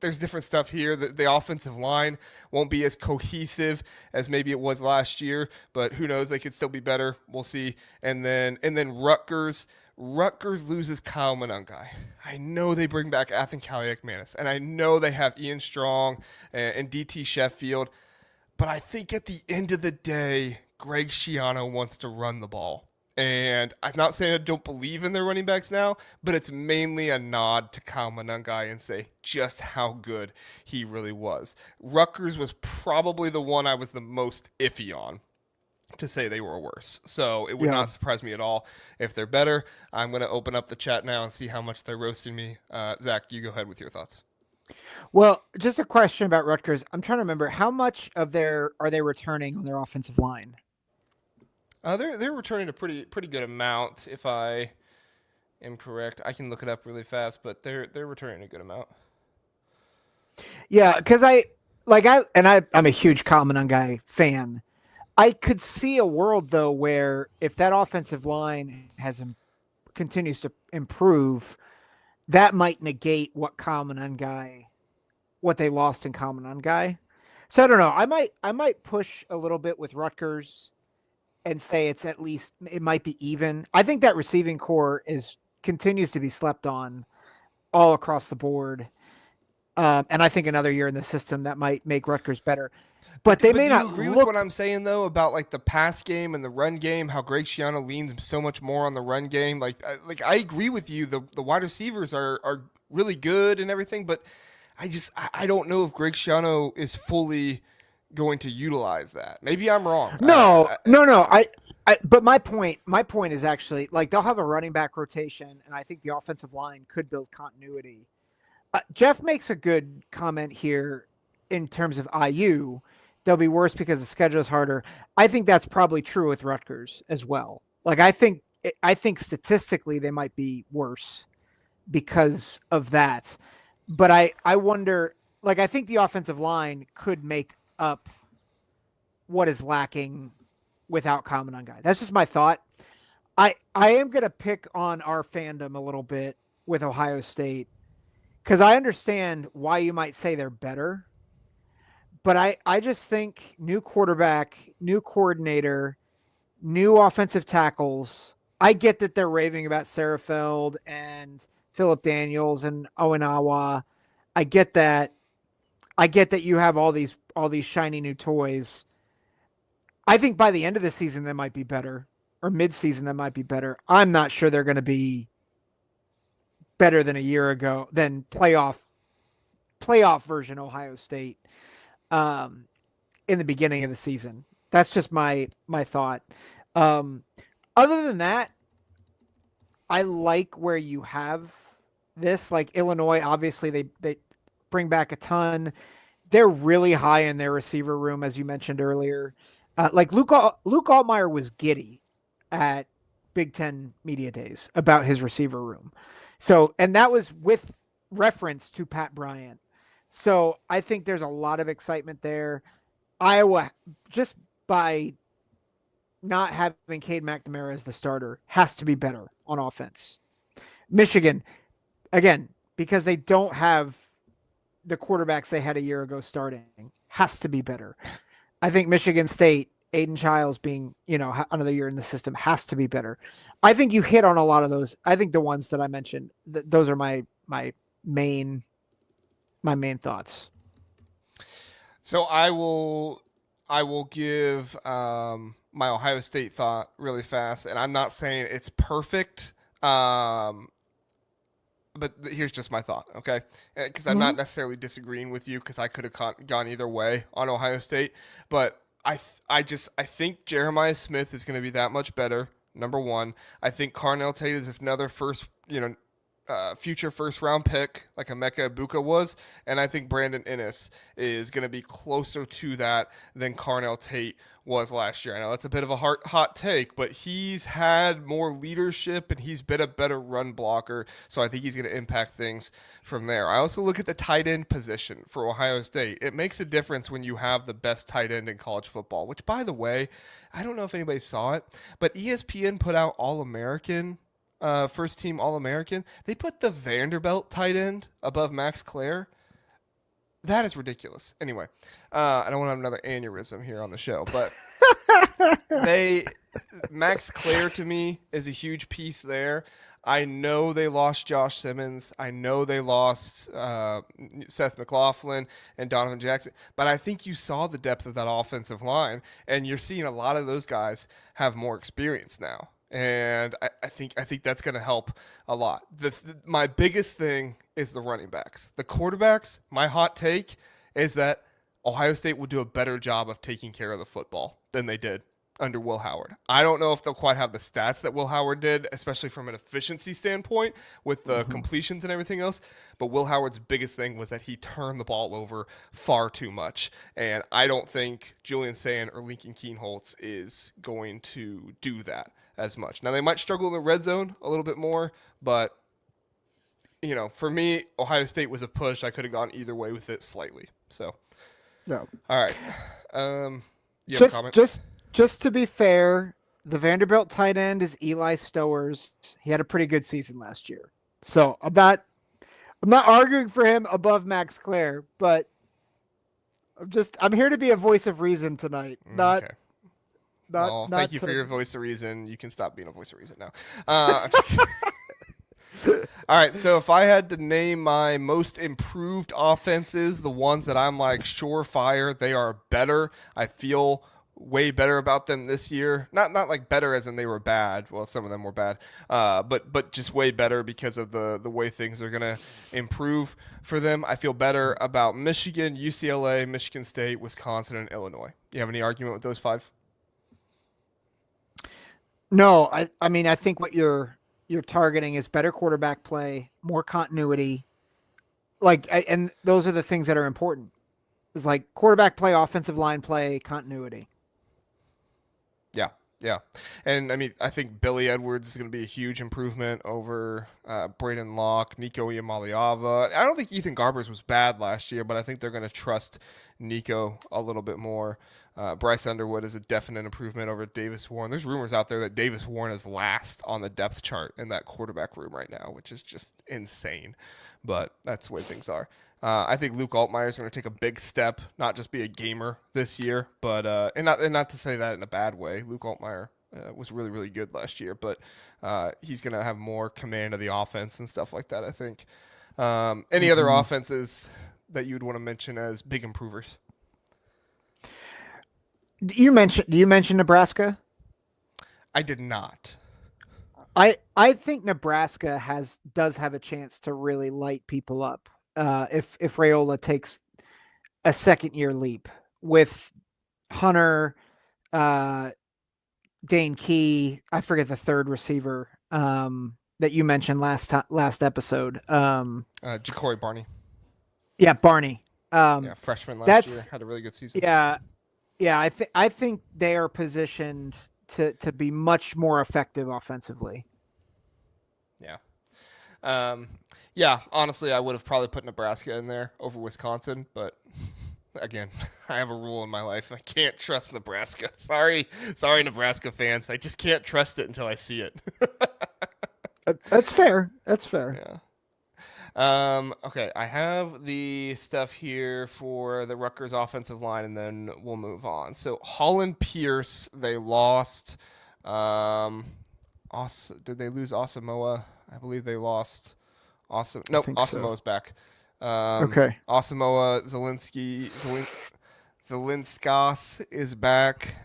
there's different stuff here. The offensive line won't be as cohesive as maybe it was last year, but who knows? They could still be better. We'll see. And then Rutgers. Rutgers loses Kyle Monangai. I know they bring back Athan Kaliak-Manis, and I know they have Ian Strong and DT Sheffield, but I think at the end of the day, Greg Schiano wants to run the ball. And I'm not saying I don't believe in their running backs now, but it's mainly a nod to Kyle Monangai and say just how good he really was. Rutgers was probably the one I was the most iffy on to say they were worse. So it would not surprise me at all if they're better. I'm going to open up the chat now and see how much they're roasting me. Zach, you go ahead with your thoughts. Well, just a question about Rutgers. I'm trying to remember how much of their are they returning on their offensive line? They're returning a pretty good amount. If I am correct, I can look it up really fast, but they're returning a good amount. Yeah, because I'm a huge Kyle Monangai fan. I could see a world though where if that offensive line continues to improve, that might negate what they lost in Kyle Monangai. So I don't know. I might push a little bit with Rutgers and say it might be even. I think that receiving core continues to be slept on all across the board. And I think another year in the system that might make Rutgers better. But they may not agree with what I'm saying though about like the pass game and the run game, how Greg Schiano leans so much more on the run game. Like I agree with you. The wide receivers are really good and everything, but I don't know if Greg Schiano is fully going to utilize that. Maybe I'm wrong. No. But my point is actually like they'll have a running back rotation, and I think the offensive line could build continuity. Jeff makes a good comment here in terms of IU. They'll be worse because the schedule is harder. I think that's probably true with Rutgers as well. Like I think statistically they might be worse because of that. But I wonder, like I think the offensive line could make up what is lacking without Kyle Monangai. That's just my thought. I am going to pick on our fandom a little bit with Ohio State because I understand why you might say they're better. But I just think new quarterback, new coordinator, new offensive tackles. I get that they're raving about Sarafeld and Phillip Daniels and Owenawa. I get that you have all these shiny new toys. I think by the end of the season they might be better, or mid-season they might be better. I'm not sure they're going to be better than a year ago, than playoff version Ohio State in the beginning of the season. That's just my thought. Other than that, I like where you have this. Like Illinois, obviously they bring back a ton. They're really high in their receiver room, as you mentioned earlier. Like Luke Altmaier was giddy at Big Ten Media Days about his receiver room. So, and that was with reference to Pat Bryant. So I think there's a lot of excitement there. Iowa, just by not having Cade McNamara as the starter, has to be better on offense. Michigan, again, because they don't have the quarterbacks they had a year ago starting, has to be better. I think Michigan State, Aiden Childs being, another year in the system, has to be better. I think you hit on a lot of those. I think the ones that I mentioned, those are my main thoughts. So I will give my Ohio State thought really fast, and I'm not saying it's perfect, but here's just my thought, okay? Because I'm not necessarily disagreeing with you, because I could have gone either way on Ohio State, but I think Jeremiah Smith is going to be that much better. Number one, I think Carnell Tate is another future first round pick like Emeka Ibuka was, and I think Brandon Inniss is going to be closer to that than Carnell Tate was last year. I know that's a bit of a hot take, but he's had more leadership and he's been a better run blocker, so I think he's going to impact things from there. I also look at the tight end position for Ohio State. It makes a difference when you have the best tight end in college football, which, by the way, I don't know if anybody saw it, but ESPN put out All-American, first team All-American. They put the Vanderbilt tight end above Max Clare. That is ridiculous. Anyway, I don't want to have another aneurysm here on the show, but Max Clare to me is a huge piece there. I know they lost Josh Simmons. I know they lost Seth McLaughlin and Donovan Jackson, but I think you saw the depth of that offensive line, and you're seeing a lot of those guys have more experience now. And I think that's going to help a lot. My biggest thing is the running backs. The quarterbacks, my hot take is that Ohio State will do a better job of taking care of the football than they did under Will Howard. I don't know if they'll quite have the stats that Will Howard did, especially from an efficiency standpoint with the completions and everything else. But Will Howard's biggest thing was that he turned the ball over far too much. And I don't think Julian Sand or Lincoln Kienholz is going to do that as much. Now, they might struggle in the red zone a little bit more, but, for me, Ohio State was a push. I could have gone either way with it slightly. So, no. All right. You have a comment? Just to be fair, the Vanderbilt tight end is Eli Stowers. He had a pretty good season last year. So I'm not arguing for him above Max Clare, but I'm here to be a voice of reason tonight. Okay. Thank you for your voice of reason. You can stop being a voice of reason now. All right, so if I had to name my most improved offenses, the ones that I'm like surefire, they are better. I feel way better about them this year. Not like better as in they were bad. Well, some of them were bad, but just way better because of the way things are gonna improve for them. I feel better about Michigan, UCLA, Michigan State, Wisconsin, and Illinois. You have any argument with those 5? No, I mean I think what you're targeting is better quarterback play, more continuity, and those are the things that are important. It's like quarterback play, offensive line play, continuity. Yeah. And, I think Billy Edwards is going to be a huge improvement over Braden Locke, Nico Iamaleava. I don't think Ethan Garbers was bad last year, but I think they're going to trust Nico a little bit more. Bryce Underwood is a definite improvement over Davis Warren. There's rumors out there that Davis Warren is last on the depth chart in that quarterback room right now, which is just insane. But that's the way things are. I think Luke Altmaier is going to take a big step, not just be a gamer this year, but and not to say that in a bad way. Luke Altmaier was really, really good last year, but he's going to have more command of the offense and stuff like that, I think. Any other offenses that you'd want to mention as big improvers? Do you mention Nebraska? I did not. I think Nebraska does have a chance to really light people up. If Raiola takes a second-year leap with Hunter, Dane Key, I forget the third receiver that you mentioned last episode. Ja'Cory Barney. Yeah, Barney. Freshman last year, had a really good season. Yeah. I think they are positioned to be much more effective offensively. Yeah. Yeah, honestly, I would have probably put Nebraska in there over Wisconsin, but again, I have a rule in my life. I can't trust Nebraska. Sorry, Nebraska fans. I just can't trust it until I see it. That's fair. Yeah. Okay, I have the stuff here for the Rutgers offensive line, and then we'll move on. So Holland Pierce, they lost. Did they lose Asamoah? I believe they lost. Asamoah's back. Okay. Asamoah Zelinskas is back.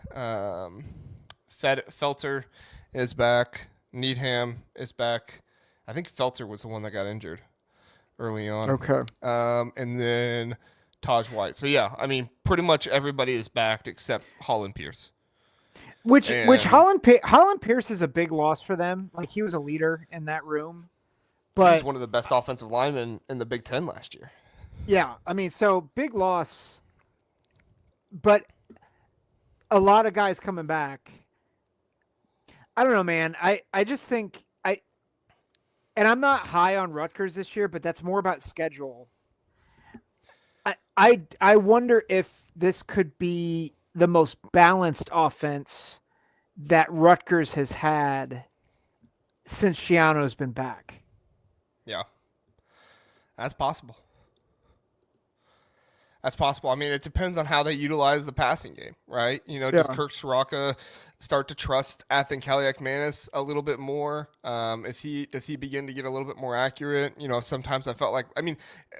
Felter is back. Needham is back. I think Felter was the one that got injured early on. Okay. And then Taj White. So yeah, pretty much everybody is back except Holland Pierce. Which Holland Pierce is a big loss for them. Like he was a leader in that room. But he's one of the best offensive linemen in the Big Ten last year. Yeah, so big loss, but a lot of guys coming back. I don't know, man. I just think and I'm not high on Rutgers this year, but that's more about schedule. I wonder if this could be the most balanced offense that Rutgers has had since Schiano's been back. Yeah, that's possible. That's possible. I mean, it depends on how they utilize the passing game, right? Does Yeah. Kirk Soraka start to trust Athan Kaliakmanis a little bit more? Does he begin to get a little bit more accurate? Sometimes I felt like, I mean,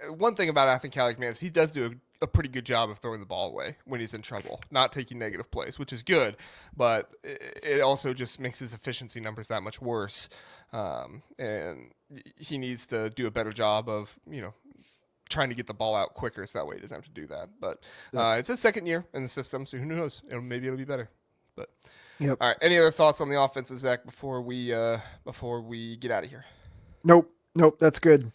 one thing about Athan Kaliakmanis, he does do a pretty good job of throwing the ball away when he's in trouble, not taking negative plays, which is good, but it also just makes his efficiency numbers that much worse. And he needs to do a better job of, trying to get the ball out quicker so that way he doesn't have to do that. But it's his second year in the system, so who knows? Maybe it'll be better. But Yep. all right, any other thoughts on the offense, Zach, before we get out of here? Nope. That's good.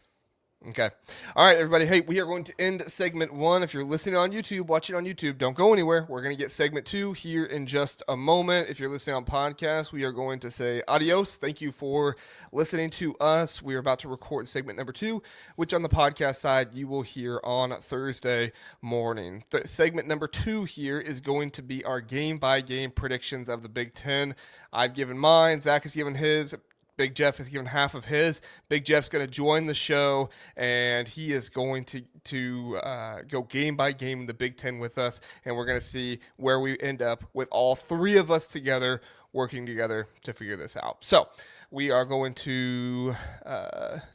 Okay. All right, everybody. Hey, we are going to end segment 1. If you're listening on YouTube, watching on YouTube, don't go anywhere. We're going to get segment 2 here in just a moment. If you're listening on podcast, we are going to say adios. Thank you for listening to us. We are about to record segment number 2, which on the podcast side, you will hear on Thursday morning. Segment number 2 here is going to be our game-by-game predictions of the Big Ten. I've given mine. Zach has given his. Big Jeff has given half of his. Big Jeff's going to join the show, and he is going to go game by game in the Big Ten with us, and we're going to see where we end up with all 3 of us together, working together to figure this out. So we are going to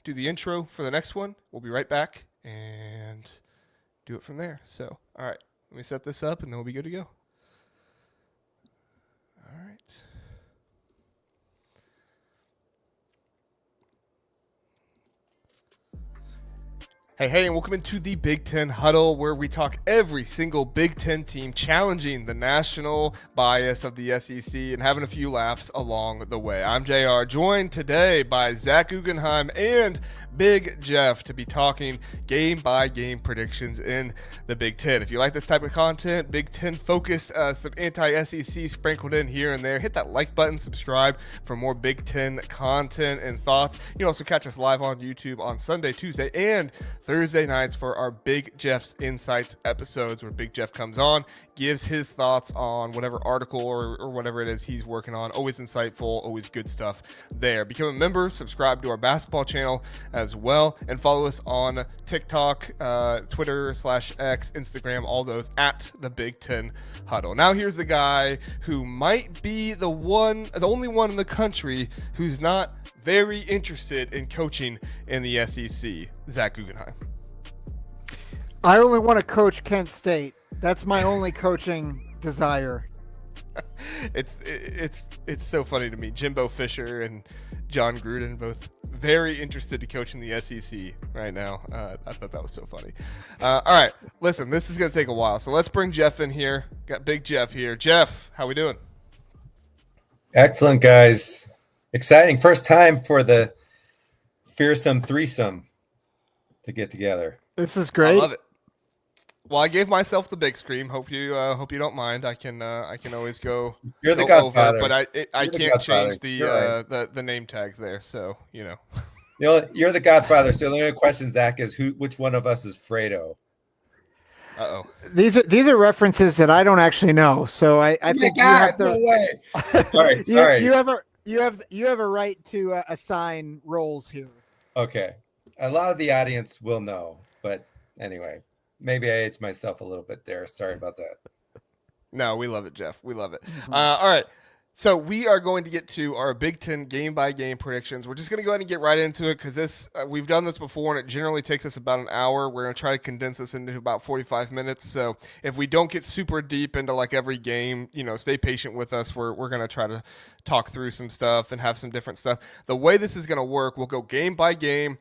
do the intro for the next one. We'll be right back and do it from there. So, all right, let me set this up, and then we'll be good to go. All right. Hey, and welcome into the Big Ten Huddle, where we talk every single Big Ten team challenging the national bias of the SEC and having a few laughs along the way. I'm JR, joined today by Zach Guggenheim and Big Jeff to be talking game-by-game predictions in the Big Ten. If you like this type of content, Big Ten focused, some anti-SEC sprinkled in here and there, hit that like button, subscribe for more Big Ten content and thoughts. You can also catch us live on YouTube on Sunday, Tuesday, and Thursday nights for our Big Jeff's Insights episodes, where Big Jeff comes on, gives his thoughts on whatever article or whatever it is he's working on. Always insightful, always good stuff there. Become a member, subscribe to our basketball channel as well, and follow us on TikTok, Twitter /X, Instagram, all those at the Big Ten Huddle. Now here's the guy who might be the only one in the country who's not very interested in coaching in the SEC, Zach Guggenheim. I only want to coach Kent State. That's my only coaching desire. It's so funny to me. Jimbo Fisher and John Gruden both very interested to coach in the SEC right now. I thought that was so funny. All right, listen, this is going to take a while, so let's bring Jeff in here. Got Big Jeff here. Jeff, how we doing? Excellent, guys. Exciting. First time for the fearsome threesome to get together. This is great. I love it. Well, I gave myself the big scream. Hope you don't mind. I can always go. You're the Godfather, but I can't change the name tags there. So you're the Godfather. So the only question, Zach, is which one of us is Fredo? Uh-oh. These are references that I don't actually know. So I think you have to. No way. All right, sorry. You have a right to assign roles here. Okay. A lot of the audience will know, but anyway, maybe I aged myself a little bit there. Sorry about that. No, we love it, Jeff. We love it. Mm-hmm. All right. So we are going to get to our Big Ten game-by-game predictions. We're just going to go ahead and get right into it because we've done this before, and it generally takes us about an hour. We're going to try to condense this into about 45 minutes. So if we don't get super deep into like every game, stay patient with us. We're going to try to talk through some stuff and have some different stuff. The way this is going to work, we'll go game by game.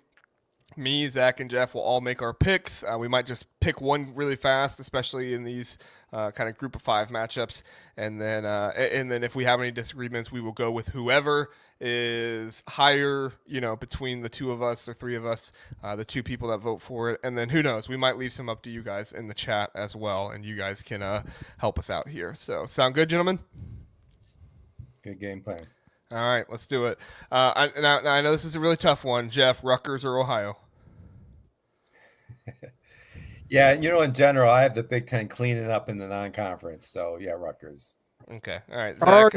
Me, Zach, and Jeff will all make our picks. We might just pick one really fast, especially in these kind of group of 5 matchups. And then if we have any disagreements, we will go with whoever is higher, between the 2 of us or 3 of us, the 2 people that vote for it. And then who knows, we might leave some up to you guys in the chat as well, and you guys can help us out here. So sound good, gentlemen? Good game plan. All right, let's do it. I know this is a really tough one. Jeff, Rutgers or Ohio? Yeah, in general, I have the Big Ten cleaning up in the non-conference. So, yeah, Rutgers. Okay. All right. Zach,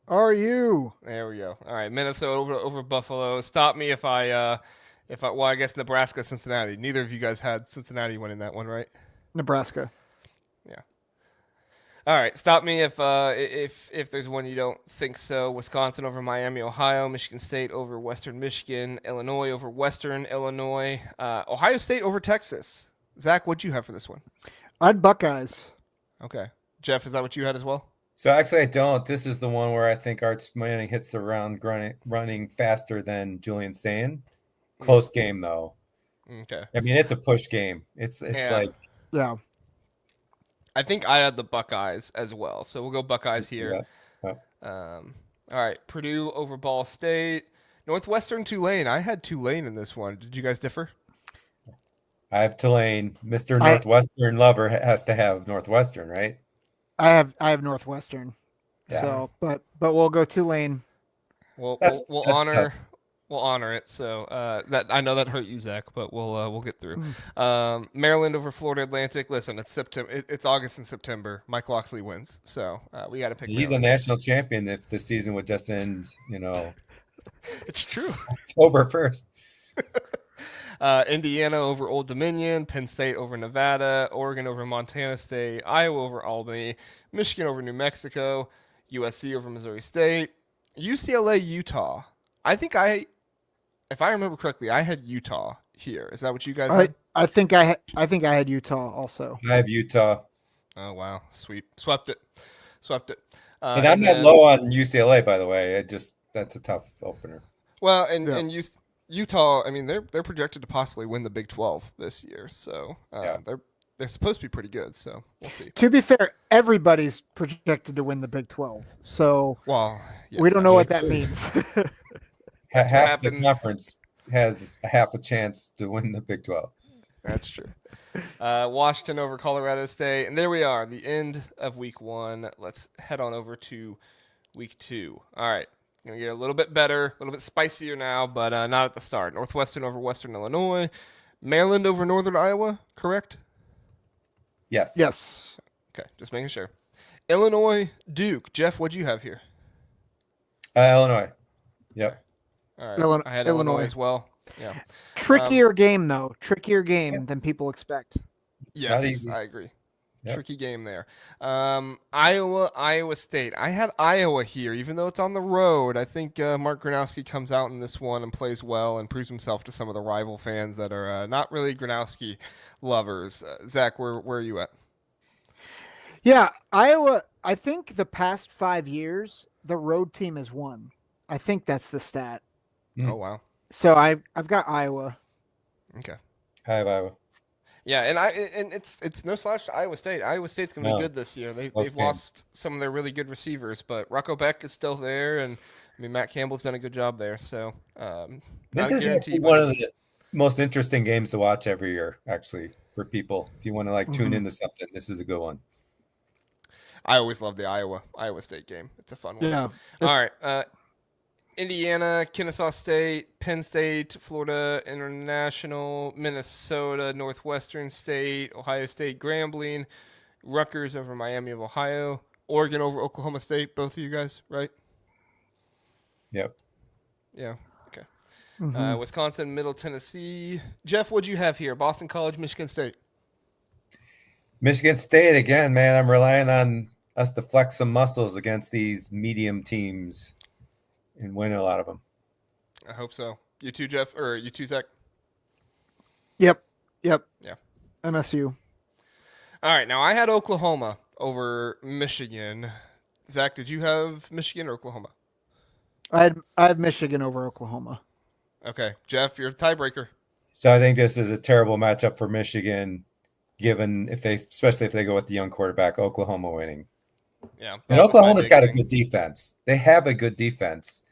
Are you? There we go. All right, Minnesota over Buffalo. Stop me if I guess Nebraska, Cincinnati. Neither of you guys had Cincinnati winning that one, right? Nebraska. All right, stop me if there's one you don't think so. Wisconsin over Miami, Ohio. Michigan State over Western Michigan. Illinois over Western Illinois. Ohio State over Texas. Zach, what'd you have for this one? I had Buckeyes. Okay. Jeff, is that what you had as well? So actually, I don't. This is the one where I think Arch Manning hits the round running faster than Julian Sane. Close game though. Okay. I mean, it's a push game. It's like Yeah. I think I had the Buckeyes as well, so we'll go Buckeyes here. Yeah. All right, Purdue over Ball State. Northwestern Tulane. I had Tulane in this one. Did you guys differ? I have Tulane. Mr. Northwestern lover has to have Northwestern, right? I have Northwestern. Yeah. So, but we'll go Tulane. We'll That's honor tough. we'll honor it. So that I know that hurt you, Zach, but we'll get through. Maryland over Florida Atlantic. Listen, it's September. It's August and September. Mike Locksley wins, so we got to pick. He's Maryland. a national champion if the season would just end, It's true. October 1st. Indiana over Old Dominion, Penn State over Nevada, Oregon over Montana State, Iowa over Albany, Michigan over New Mexico, USC over Missouri State, UCLA, Utah. I think if I remember correctly, I had Utah here. Is that what you guys had? I think I had Utah also. I have Utah. Oh wow, sweet, swept it. And I'm not low on UCLA, by the way. That's a tough opener. Well, and Utah, I mean, they're projected to possibly win the Big 12 this year, so they're supposed to be pretty good. So we'll see. To be fair, everybody's projected to win the Big 12, so we don't know what that means. Half the conference has half a chance to win the Big 12. That's true. Washington over Colorado State, and there we are, the end of week 1. Let's head on over to week 2. All right. Going to get a little bit better, a little bit spicier now, but not at the start. Northwestern over Western Illinois. Maryland over Northern Iowa, correct? Yes. Yes. Okay, just making sure. Illinois, Duke. Jeff, what'd you have here? Illinois. Yep. All right. I had Illinois as well. Yeah. Trickier game, though. Trickier game than people expect. Yes, I agree. Yep. Tricky game there. Iowa State. I had Iowa here, even though it's on the road. I think Mark Gronowski comes out in this one and plays well and proves himself to some of the rival fans that are not really Gronowski lovers. Zach, where are you at? Yeah, Iowa. I think the past 5 years, the road team has won. I think that's the stat. Oh wow. So I've got Iowa. Okay. I have Iowa. Yeah, and it's no slouch to Iowa State. Iowa State's going to be good this year. They've lost some of their really good receivers, but Rocco Beck is still there, and I mean Matt Campbell's done a good job there. So this is actually one of the most interesting games to watch every year, actually, for people. If you want to tune into something, this is a good one. I always love the Iowa State game. It's a fun one. Yeah. All right. Indiana, Kennesaw State, Penn State, Florida International, Minnesota, Northwestern State, Ohio State, Grambling, Rutgers over Miami of Ohio, Oregon over Oklahoma State. Both of you guys, right? Yep. Yeah. Okay. Wisconsin, Middle Tennessee. Jeff, what'd you have here? Boston College, Michigan State. Michigan State again, man. I'm relying on us to flex some muscles against these medium teams and win a lot of them. I hope so. You too, Jeff, or you too, Zach? Yep. Yeah. MSU. All right. Now, I had Oklahoma over Michigan. Zach, did you have Michigan or Oklahoma? I had Michigan over Oklahoma. Okay. Jeff, you're the tiebreaker. So I think this is a terrible matchup for Michigan, given especially if they go with the young quarterback, Oklahoma winning. Yeah. And Oklahoma's got a good defense. They have a good defense.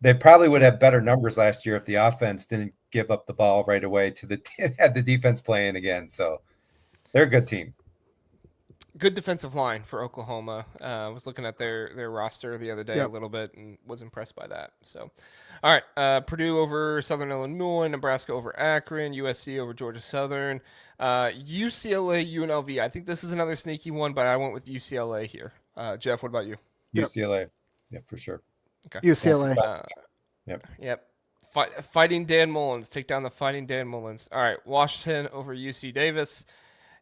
They probably would have better numbers last year if the offense didn't give up the ball right away had the defense playing again. So they're a good team. Good defensive line for Oklahoma. I was looking at their roster the other day a little bit and was impressed by that. So, all right. Purdue over Southern Illinois, Nebraska over Akron, USC over Georgia Southern, UCLA, UNLV. I think this is another sneaky one, but I went with UCLA here. Jeff, what about you? UCLA. Yeah, for sure. Okay. UCLA. Yep. Fighting Dan Mullins. Take down the Fighting Dan Mullins. All right. Washington over UC Davis.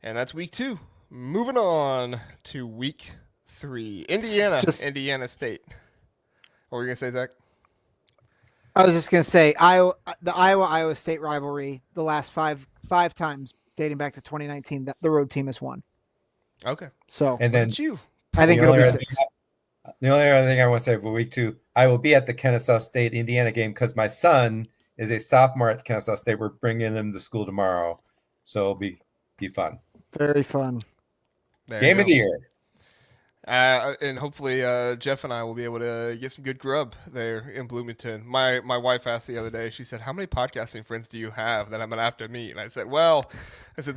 And that's week 2. Moving on to week 3. Indiana State. What were you going to say, Zach? I was just going to say the Iowa State rivalry, the last five times dating back to 2019, that the road team has won. Okay. So, And then I think it'll be 6. The only other thing I want to say for week 2, I will be at the Kennesaw State Indiana game because my son is a sophomore at Kennesaw State. We're bringing him to school tomorrow, so it'll be fun. Very fun. Game of the year. And hopefully Jeff and I will be able to get some good grub there in Bloomington. My wife asked the other day, she said, how many podcasting friends do you have that I'm going to have to meet? And I said,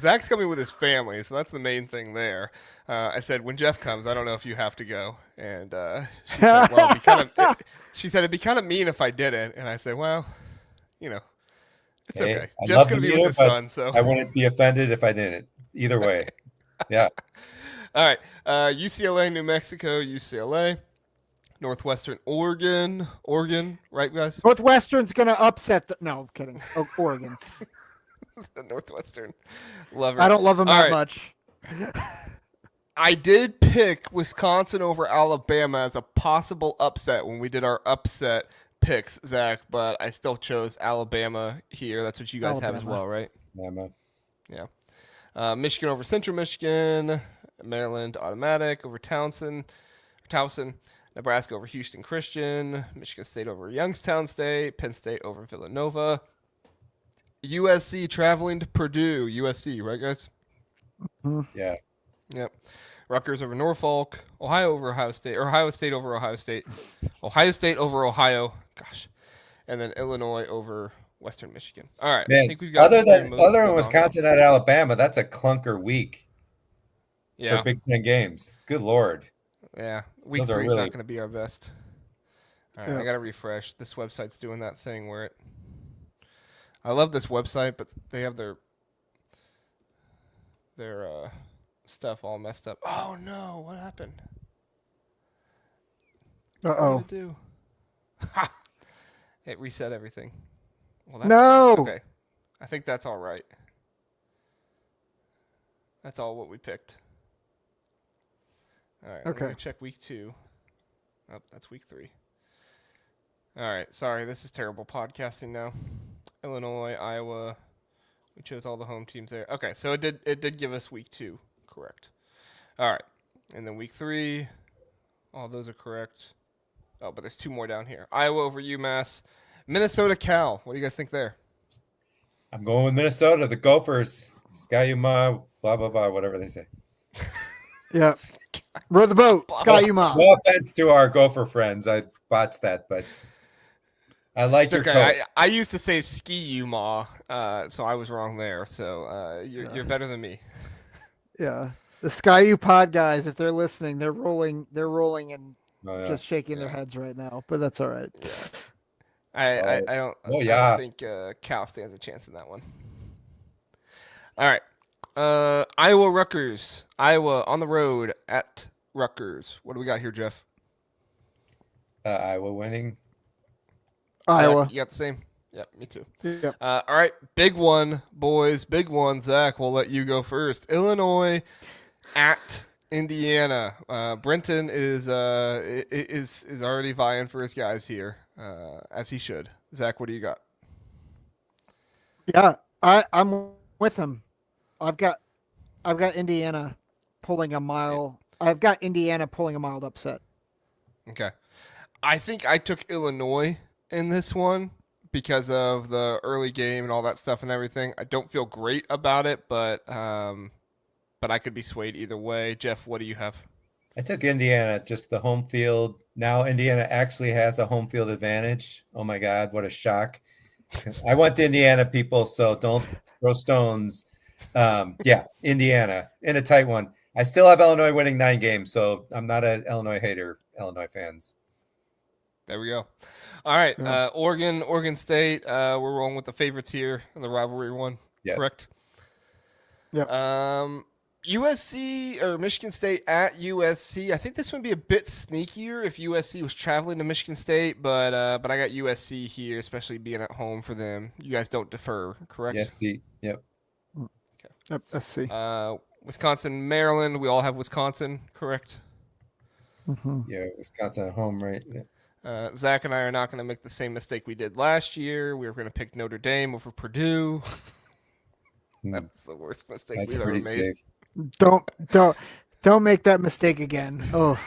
Zach's coming with his family, so that's the main thing there. I said, when Jeff comes, I don't know if you have to go. And she said, well, it'd be kind of mean if I didn't. And I said, well, it's okay. Jeff's going to be with his son. So I wouldn't be offended if I didn't. Either way. Yeah. All right, UCLA, New Mexico, UCLA, Northwestern, Oregon, right, guys? Northwestern's going to upset no, I'm kidding. Oregon. The Northwestern. Love it. I don't love them that much. I did pick Wisconsin over Alabama as a possible upset when we did our upset picks, Zach, but I still chose Alabama here. That's what you guys have as well, right? Yeah. Michigan over Central Michigan. Maryland automatic over Towson, Nebraska over Houston Christian, Michigan State over Youngstown State, Penn State over Villanova, USC traveling to Purdue, USC, right, guys? Mm-hmm. Yeah. Yep. Rutgers over Norfolk, Ohio over Ohio State, or Ohio State over Ohio State, Ohio State over Ohio, gosh, and then Illinois over Western Michigan. All right, man, I think we've got other than Wisconsin at Alabama, that's a clunker week. Yeah. For Big Ten games. Good Lord. Yeah. Week 3 is not going to be our best. All right. I got to refresh. This website's doing that thing where I love this website, but they have their stuff all messed up. Oh, no. What happened? Uh-oh. What did it do? It reset everything. Well, no. Okay. I think that's all right. That's all what we picked. All right, okay. Let me check week 2. Oh, that's week 3. All right, sorry, this is terrible podcasting now. Illinois, Iowa. We chose all the home teams there. Okay, so it did give us week 2, correct. All right, and then week 3, all those are correct. Oh, but there's 2 more down here. Iowa over UMass, Minnesota, Cal. What do you guys think there? I'm going with Minnesota. The Gophers, Sky-U-Ma, blah blah blah, whatever they say. Yeah. Row the boat, Sky-U-Ma. No offense to our Gopher friends. I botched that, but I like your coach. I used to say Ski-U-Ma, so I was wrong there. So you're better than me. Yeah. The Sky-U pod guys, if they're listening, they're rolling and just shaking their heads right now, but that's all right. Yeah. I don't think Cal stands a chance in that one. All right. Iowa Rutgers. Iowa on the road at Rutgers. What do we got here, Jeff? Iowa winning. Iowa. You got the same? Yep, me too. Yep. All right, big one, boys. Big one. Zach, we'll let you go first. Illinois at Indiana. Brenton is already vying for his guys here, as he should. Zach, what do you got? Yeah, I'm with him. I've got Indiana pulling a mild. I've got Indiana pulling a mild upset. Okay, I think I took Illinois in this one because of the early game and all that stuff and everything. I don't feel great about it, but I could be swayed either way. Jeff, what do you have? I took Indiana, just the home field. Now Indiana actually has a home field advantage. Oh my God, what a shock! I went to Indiana, people, so don't throw stones. Yeah, Indiana in a tight one. I still have Illinois winning 9 games, so I'm not an Illinois hater. Illinois fans. There we go. All right, Oregon State. We're rolling with the favorites here in the rivalry one. Yeah. Correct. Yeah. USC or Michigan State at USC. I think this would be a bit sneakier if USC was traveling to Michigan State, but I got USC here, especially being at home for them. You guys don't defer, correct? USC. Yep. Yep. SC. Wisconsin, Maryland. We all have Wisconsin, correct? Mm-hmm. Yeah, Wisconsin at home, right? Yeah. Zach and I are not going to make the same mistake we did last year. We were going to pick Notre Dame over Purdue. That's the worst mistake That's we've ever pretty made. safe. Don't make that mistake again. Oh,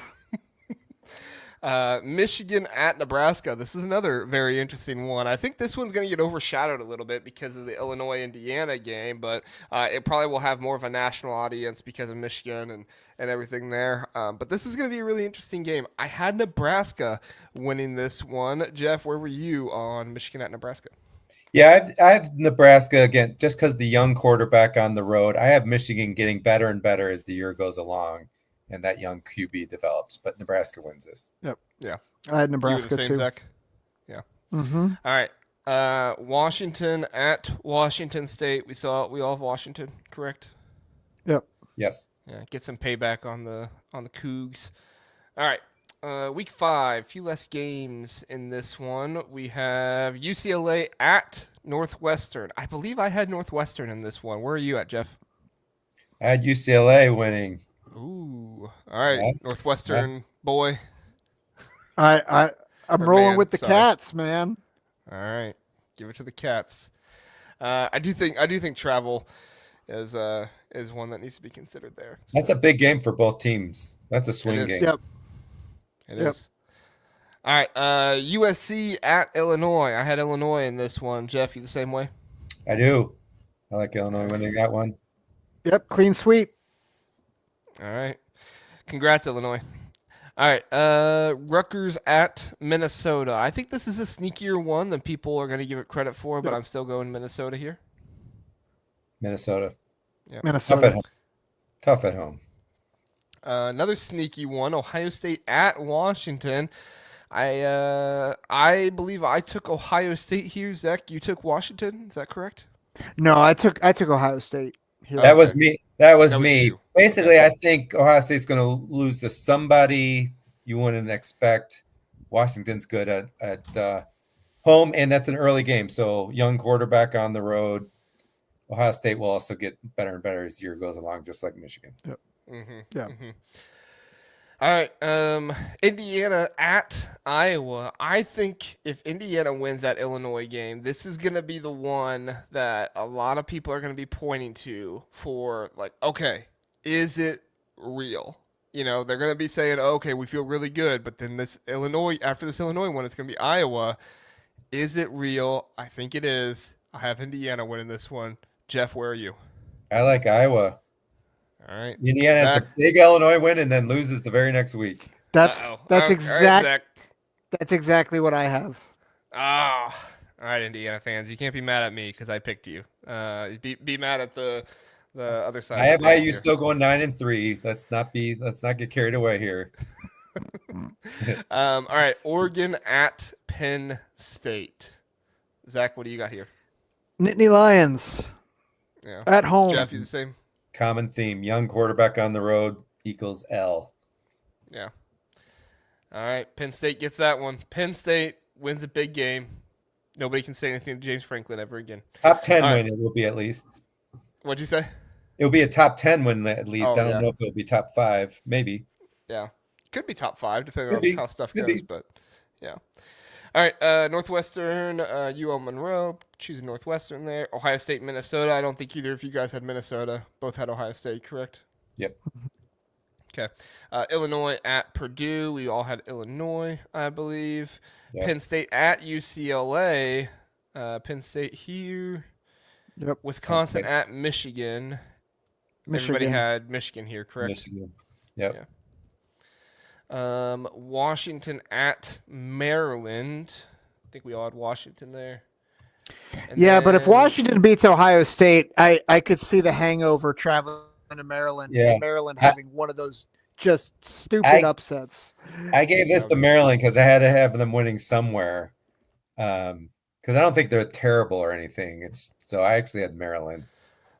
Michigan at Nebraska. This is another very interesting one. I think this one's going to get overshadowed a little bit because of the Illinois-Indiana game, but it probably will have more of a national audience because of Michigan and everything there. But this is going to be a really interesting game. I had Nebraska winning this one. Jeff, where were you on Michigan at Nebraska? Yeah, I have Nebraska again, just because the young quarterback on the road. I have Michigan getting better and better as the year goes along, and that young QB develops. But Nebraska wins this. yep. Yeah. I had Nebraska You were the same, too. Zach? Yeah. Mm-hmm. All right. Washington at Washington State. We all have Washington, correct? Yep. Yes. Yeah, get some payback on the Cougs. All right. Week 5, few less games in this one. We have UCLA at Northwestern. I believe I had Northwestern in this one. Where are you at, Jeff? I had UCLA winning. Ooh. All right. Yeah. Northwestern boy. I'm Or rolling man, with the sorry. Cats, man. All right. Give it to the Cats. I do think travel is one that needs to be considered there. That's a big game for both teams. That's a swing is. game. Yep. It Yep. is. All right. USC at Illinois. I had Illinois in this one. Jeff, you the same way? I do. I like Illinois winning that one. Yep. Clean sweep. All right. Congrats, Illinois. All right. Rutgers at Minnesota. I think this is a sneakier one than people are going to give it credit for, but Yep. I'm still going Minnesota here. Minnesota. Tough at Minnesota. home. Tough at home. Another sneaky one, Ohio State at Washington. I believe I took Ohio State here. Zach, you took Washington. Is that correct? No, I took Ohio State. Here. That was Okay. me. That was That was me. you. Basically, I think Ohio State's going to lose to somebody you wouldn't expect. Washington's good at home, and that's an early game. So young quarterback on the road. Ohio State will also get better and better as the year goes along, just like Michigan. Mm-hmm. Yeah. Mm-hmm. All right. Indiana at Iowa. I think if Indiana wins that Illinois game, this is going to be the one that a lot of people are going to be pointing to for, like, okay, is it real? You know, they're going to be saying, okay, we feel really good, but then after this Illinois one, it's going to be Iowa. Is it real? I think it is. I have Indiana winning this one. Jeff, where are you? I like Iowa. All right. Indiana has Zach? the big Illinois win and then loses the very next week. That's Uh-oh. All right, Zach. That's exactly what I have. Ah, all right, Indiana fans, you can't be mad at me because I picked you. Be mad at the other side. I have of the IU here. still going 9-3. Let's not get carried away here. All right, Oregon at Penn State. Zach, what do you got here? Nittany Lions Yeah, at home. Jeff, you the same? Common theme: young quarterback on the road equals L. Yeah. All right, Penn State gets that one. Penn State wins a big game. Nobody can say anything to James Franklin ever again. Top 10 All win right. it will be at least. What'd you say? It'll be a top 10 win at least. Oh, I don't yeah. know if it'll be top 5. Maybe. Yeah, could be top 5 depending Could on be. how stuff Could goes. be. But yeah. All right, Northwestern, UL Monroe, choosing Northwestern there. Ohio State, Minnesota. I don't think either of you guys had Minnesota. Both had Ohio State, correct? Yep. Okay. Illinois at Purdue. We all had Illinois, I believe. Yep. Penn State at UCLA. Penn State here. Yep. Wisconsin Okay. at Michigan. Michigan. Everybody had Michigan here, correct? Michigan. Yep. Yeah. Washington at Maryland. I think we all had Washington there. And Yeah, but if then- Washington beats Ohio State, I could see the hangover traveling to Maryland. Yeah. And Maryland having one of those just stupid upsets. I gave this to Maryland because I had to have them winning somewhere. Because I don't think they're terrible or anything. So I actually had Maryland.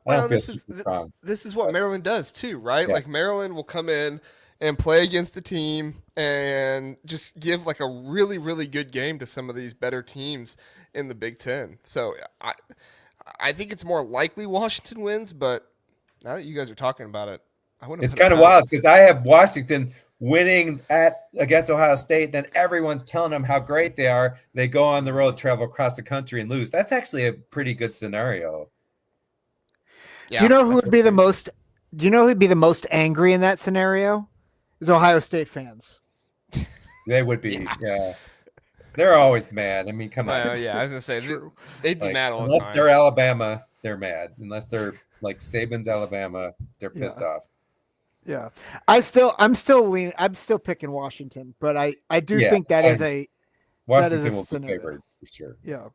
I Well, don't feel this is super strong. this is what Maryland does too, right? Yeah. Like Maryland will come in and play against a team and just give like a really, really good game to some of these better teams in the Big Ten. So I think it's more likely Washington wins, but Now that you guys are talking about it, I wouldn't. It's kind of wild because I have Washington winning against Ohio State, then everyone's telling them how great they are. They go on the road, travel across the country, and lose. That's actually a pretty good scenario. Yeah, do you know who would be the most? Do you know who'd be the most angry in that scenario? Is Ohio State fans. They would be, yeah. They're always mad. I mean, come on. Yeah, I was gonna say they'd be mad all the time. Unless they're Alabama, they're mad. Unless they're like Saban's Alabama, they're pissed off. Yeah, I'm still picking Washington, but I do think that is a Washington will be favored for sure. Yeah,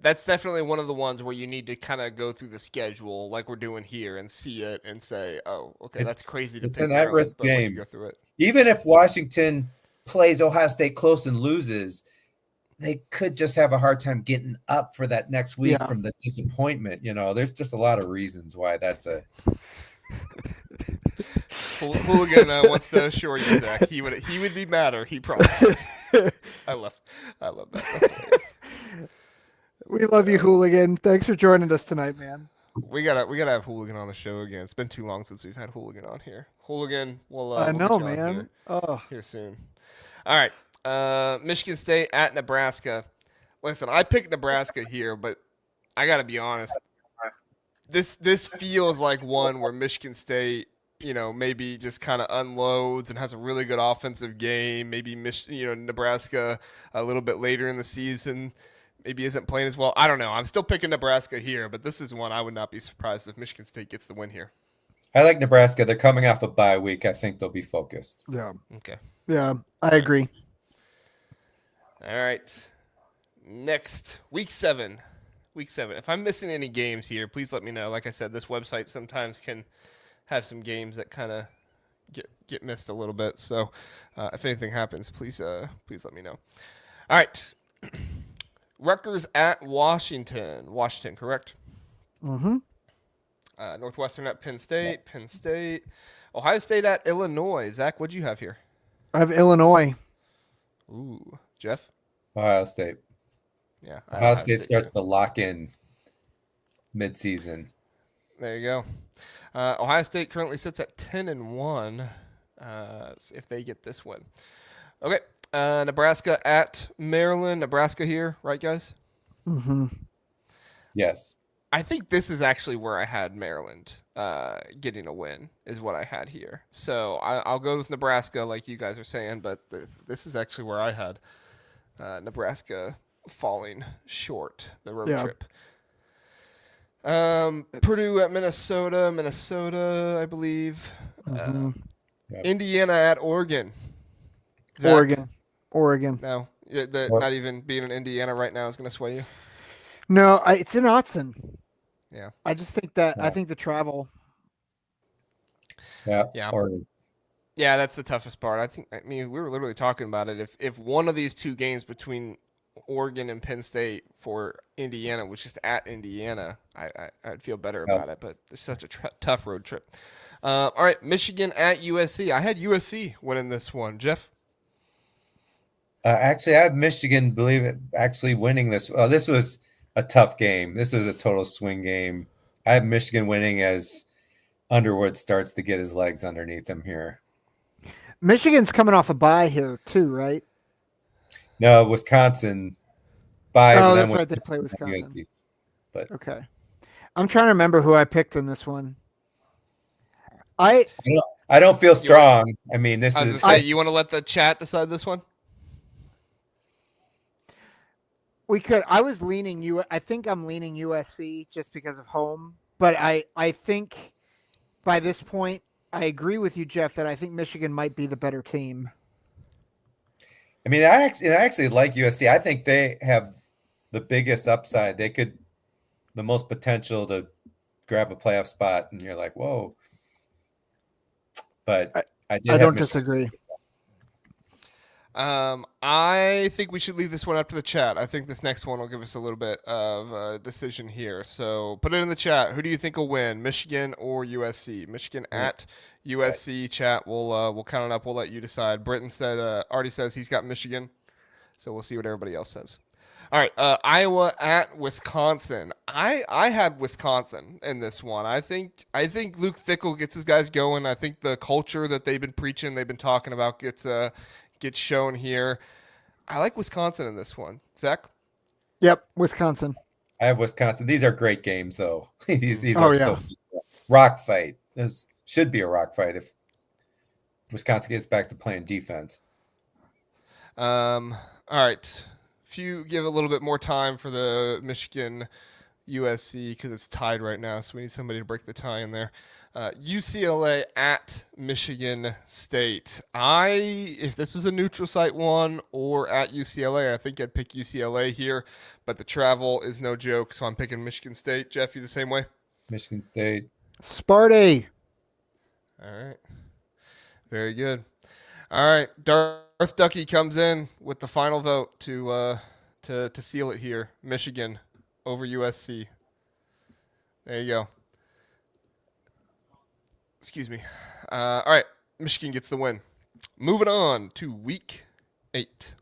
that's definitely one of the ones where you need to kind of go through the schedule like we're doing here and see it and say, oh, okay, that's crazy. It's an at-risk game. Go through it. Even if Washington plays Ohio State close and loses, they could just have a hard time getting up for that next week from the disappointment. You know, there's just a lot of reasons why that's a. Hooligan wants to assure you, Zach, he would be madder. He promises. I love that. We love you, Hooligan. Thanks for joining us tonight, man. We gotta have Hooligan on the show again. It's been too long since we've had Hooligan on here. Hooligan, I know, man. Here soon. All right, Michigan State at Nebraska. Listen, I picked Nebraska here, but I gotta be honest. This feels like one where Michigan State, maybe just kind of unloads and has a really good offensive game. Maybe Nebraska a little bit later in the season maybe isn't playing as well. I don't know. I'm still picking Nebraska here, but this is one I would not be surprised if Michigan State gets the win here. I like Nebraska. They're coming off a bye week. I think they'll be focused. Yeah. Okay. Yeah, I agree. All right. Next, week 7. If I'm missing any games here, please let me know. Like I said, this website sometimes can have some games that kind of get missed a little bit. So if anything happens, please let me know. All right. Rutgers at Washington. Washington, correct? Mm-hmm. Northwestern at Penn State. Penn State. Ohio State at Illinois. Zach, what'd you have here? I have Illinois. Ooh. Jeff? Ohio State. Yeah. Ohio State starts to lock in midseason. There you go. Ohio State currently sits at 10-1 if they get this win. Okay. Nebraska at Maryland. Nebraska here, right, guys? Mm-hmm. Yes. I think this is actually where I had Maryland getting a win is what I had here. So I'll go with Nebraska like you guys are saying, but this is actually where I had Nebraska falling short the road trip. Purdue at Minnesota, I believe. Mm-hmm. Indiana at Oregon. Zach? Oregon. No, not even being in Indiana right now is going to sway you. No, it's in Autzen. Yeah. I just think that I think the travel. Yeah. Oregon. Yeah, that's the toughest part. I mean, we were literally talking about it. If one of these two games between Oregon and Penn State for Indiana was just at Indiana, I'd feel better about it. But it's such a tough road trip. All right, Michigan at USC. I had USC winning this one. Jeff? Actually, I have Michigan, believe it, actually winning this. This was a tough game. This is a total swing game. I have Michigan winning as Underwood starts to get his legs underneath him here. Michigan's coming off a bye here too, right? No, Wisconsin. Bye. Oh, that's right. They play Wisconsin. USC, but okay. I'm trying to remember who I picked in this one. I don't feel strong. I mean, this is. You want to let the chat decide this one? We could. I was leaning I think I'm leaning USC just because of home, but I think by this point I agree with you, Jeff, that I think Michigan might be the better team. I mean, I actually like USC. I think they have the biggest upside. They could the most potential to grab a playoff spot, and you're like, whoa. But I don't disagree. I think we should leave this one up to the chat. I think this next one will give us a little bit of a decision here. So put it in the chat. Who do you think will win, Michigan or USC? Michigan at USC. Chat. We'll count it up. We'll let you decide. Britton already says he's got Michigan. So we'll see what everybody else says. All right, Iowa at Wisconsin. I had Wisconsin in this one. I think Luke Fickell gets his guys going. I think the culture that they've been preaching, they've been talking about, gets shown here. I like Wisconsin in this one. Zach? Yep, Wisconsin. I have Wisconsin. These are great games, though. These Oh, are yeah. so rock fight. This should be a rock fight if Wisconsin gets back to playing defense. All right. If you give a little bit more time for the Michigan USC, because it's tied right now, so we need somebody to break the tie in there. UCLA at Michigan State. If this was a neutral site one or at UCLA, I think I'd pick UCLA here, but the travel is no joke, so I'm picking Michigan State. Jeff, you the same way? Michigan State. Sparty. All right. Very good. All right. Darth Ducky comes in with the final vote to seal it here. Michigan over USC. There you go. Excuse me. All right. Michigan gets the win. Moving on to week 8.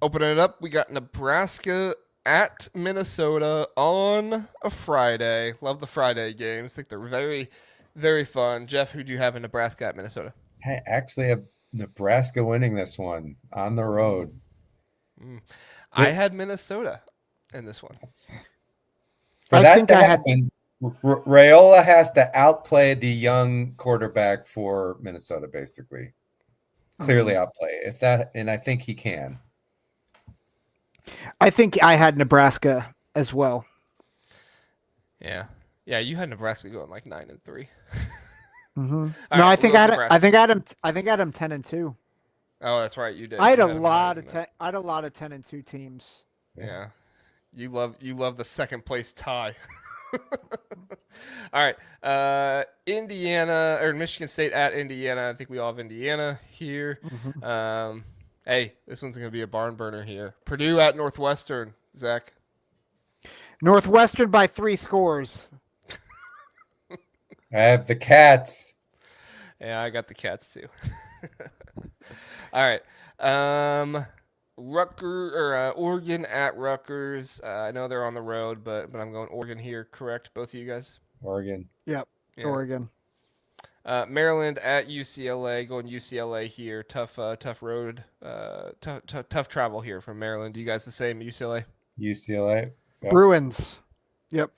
Opening it up, we got Nebraska at Minnesota on a Friday. Love the Friday games. I think they're very, very fun. Jeff, who do you have in Nebraska at Minnesota? I actually have Nebraska winning this one on the road. I had Minnesota in this one. For that to happen, Raiola has to outplay the young quarterback for Minnesota, basically. Clearly outplay. And I think he can. I think I had Nebraska as well. Yeah, you had Nebraska going like 9-3. Mm-hmm. No, Right, I think I Nebraska. had him 10-2. Oh, that's right, you did. I had You a him lot higher of I had a lot of 10-2 teams. Yeah, you love the second place tie. All right, Indiana or Michigan State at Indiana. I think we all have Indiana here. Mm-hmm. Hey, this one's gonna be a barn burner here. Purdue at Northwestern. Zach. Northwestern by 3 scores. I have the Cats. Yeah, I got the Cats too. All right. Oregon at Rutgers. I know they're on the road, but I'm going Oregon here. Correct, both of you guys. Oregon. Yep. Yeah. Oregon. Maryland at UCLA. Going UCLA here. Tough road. Tough travel here from Maryland. Do you guys the same? UCLA. UCLA. Yep. Bruins. Yep.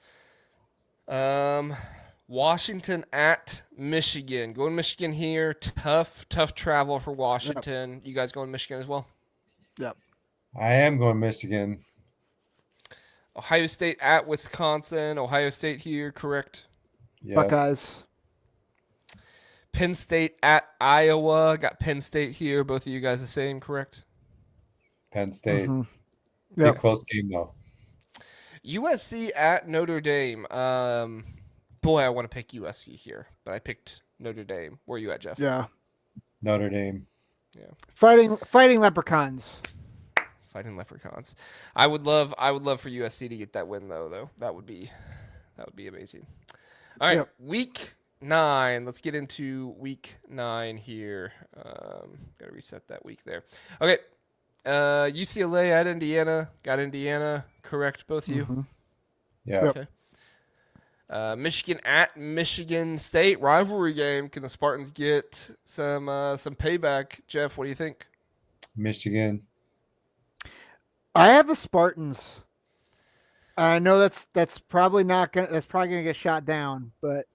Washington at Michigan. Going Michigan here. Tough travel for Washington. Yep. You guys going Michigan as well? Yep. I am going Michigan. Ohio State at Wisconsin. Ohio State here, correct? Yes. Buckeyes. Penn State at Iowa. Got Penn State here. Both of you guys the same, correct? Penn State. Mm-hmm. Yep. Big close game though. USC at Notre Dame. Boy, I want to pick USC here, but I picked Notre Dame. Where are you at, Jeff? Yeah. Notre Dame. Yeah. Fighting leprechauns. Fighting leprechauns. I would love for USC to get that win though. That would be amazing. All right, Yep. Week 9. Let's get into Week 9 here. Gotta reset that week there. Okay. UCLA at Indiana. Got Indiana, correct, both of you? Mm-hmm. Yeah. Yep. Okay. Michigan at Michigan State. Rivalry game. Can the Spartans get some payback? Jeff, what do you think? Michigan. I have the Spartans. I know that's probably gonna get shot down, but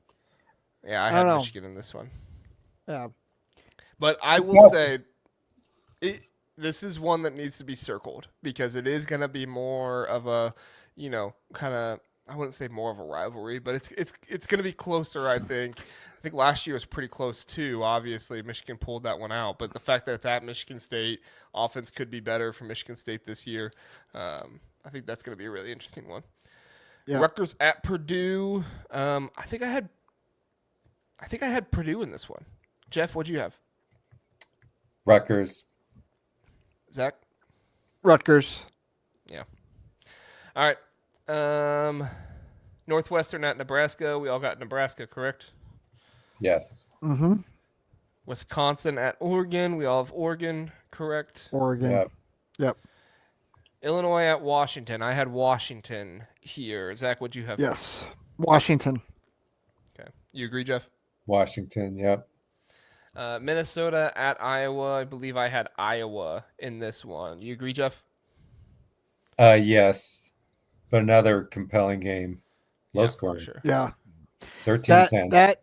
Yeah, I I had don't know. Michigan in this one. yeah. But I will say, this is one that needs to be circled because it is going to be more of a, kind of, I wouldn't say more of a rivalry, but it's going to be closer, I think. I think last year was pretty close too. Obviously, Michigan pulled that one out, but the fact that it's at Michigan State, offense could be better for Michigan State this year. I think that's going to be a really interesting one. Yeah. Rutgers at Purdue. I think I had Purdue in this one. Jeff, what'd you have? Rutgers. Zach? Rutgers. Yeah. All right. Northwestern at Nebraska. We all got Nebraska, correct? Yes. Mm-hmm. Wisconsin at Oregon. We all have Oregon, correct? Oregon. Yep. Yep. Illinois at Washington. I had Washington here. Zach, what'd you have? Yes. Washington. Okay. You agree, Jeff? Washington, yep. Minnesota at Iowa. I believe I had Iowa in this one. You agree, Jeff? Yes. But another compelling game. Low scoring. For sure. Yeah. 13-10.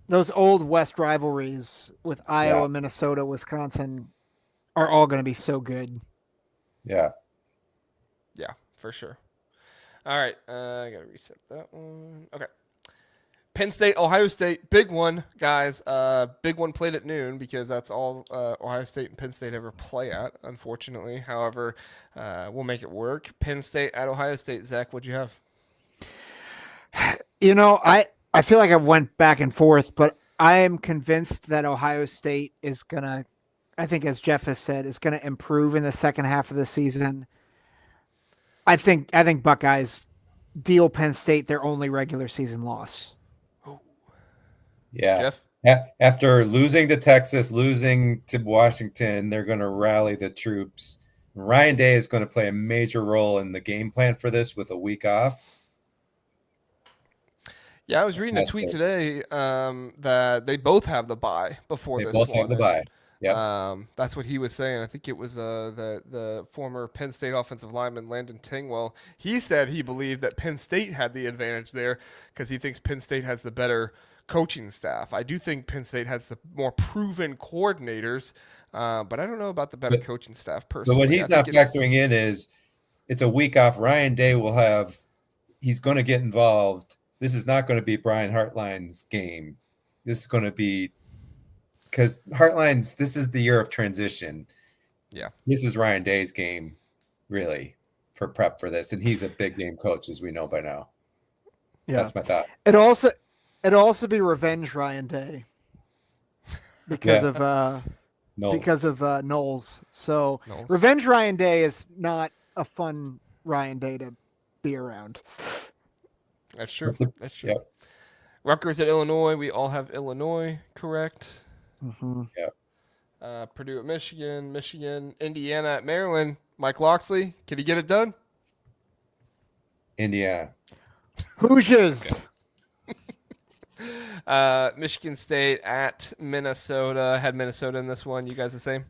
Those old West rivalries with Iowa, Yeah. Minnesota, Wisconsin are all going to be so good. Yeah. Yeah, for sure. All right. I got to reset that one. Okay. Penn State, Ohio State, big one, guys. Big one played at noon because that's all Ohio State and Penn State ever play at, unfortunately. However, we'll make it work. Penn State at Ohio State. Zach, what'd you have? You know, I feel like I went back and forth, but I am convinced that Ohio State is going to, I think as Jeff has said, is going to improve in the second half of the season. I think Buckeyes deal Penn State their only regular season loss. Yeah. Jeff? After losing to Texas, losing to Washington, they're going to rally the troops. Ryan Day is going to play a major role in the game plan for this with a week off. Yeah, I was reading a tweet today that they both have the bye before this one. They both have the bye. Yep. That's what he was saying. I think it was the former Penn State offensive lineman Landon Tingwell. He said he believed that Penn State had the advantage there because he thinks Penn State has the better coaching staff. I do think Penn State has the more proven coordinators, but I don't know about the better coaching staff personally. But what he's not factoring in is it's a week off. Ryan Day he's going to get involved. This is not going to be Brian Hartline's game. This is going to be because this is the year of transition. Yeah. This is Ryan Day's game, really, for prep for this. And he's a big game coach, as we know by now. Yeah. That's my thought. It'd also be revenge Ryan Day because of Knowles. So Knowles. Revenge Ryan Day is not a fun Ryan Day to be around. That's true. That's true. Yep. Rutgers at Illinois. We all have Illinois, correct? Mm-hmm. Yep. Purdue at Michigan, Indiana at Maryland. Mike Loxley, can he get it done? Indiana. Hoosiers. Michigan State at Minnesota. Had Minnesota in this one. You guys the same?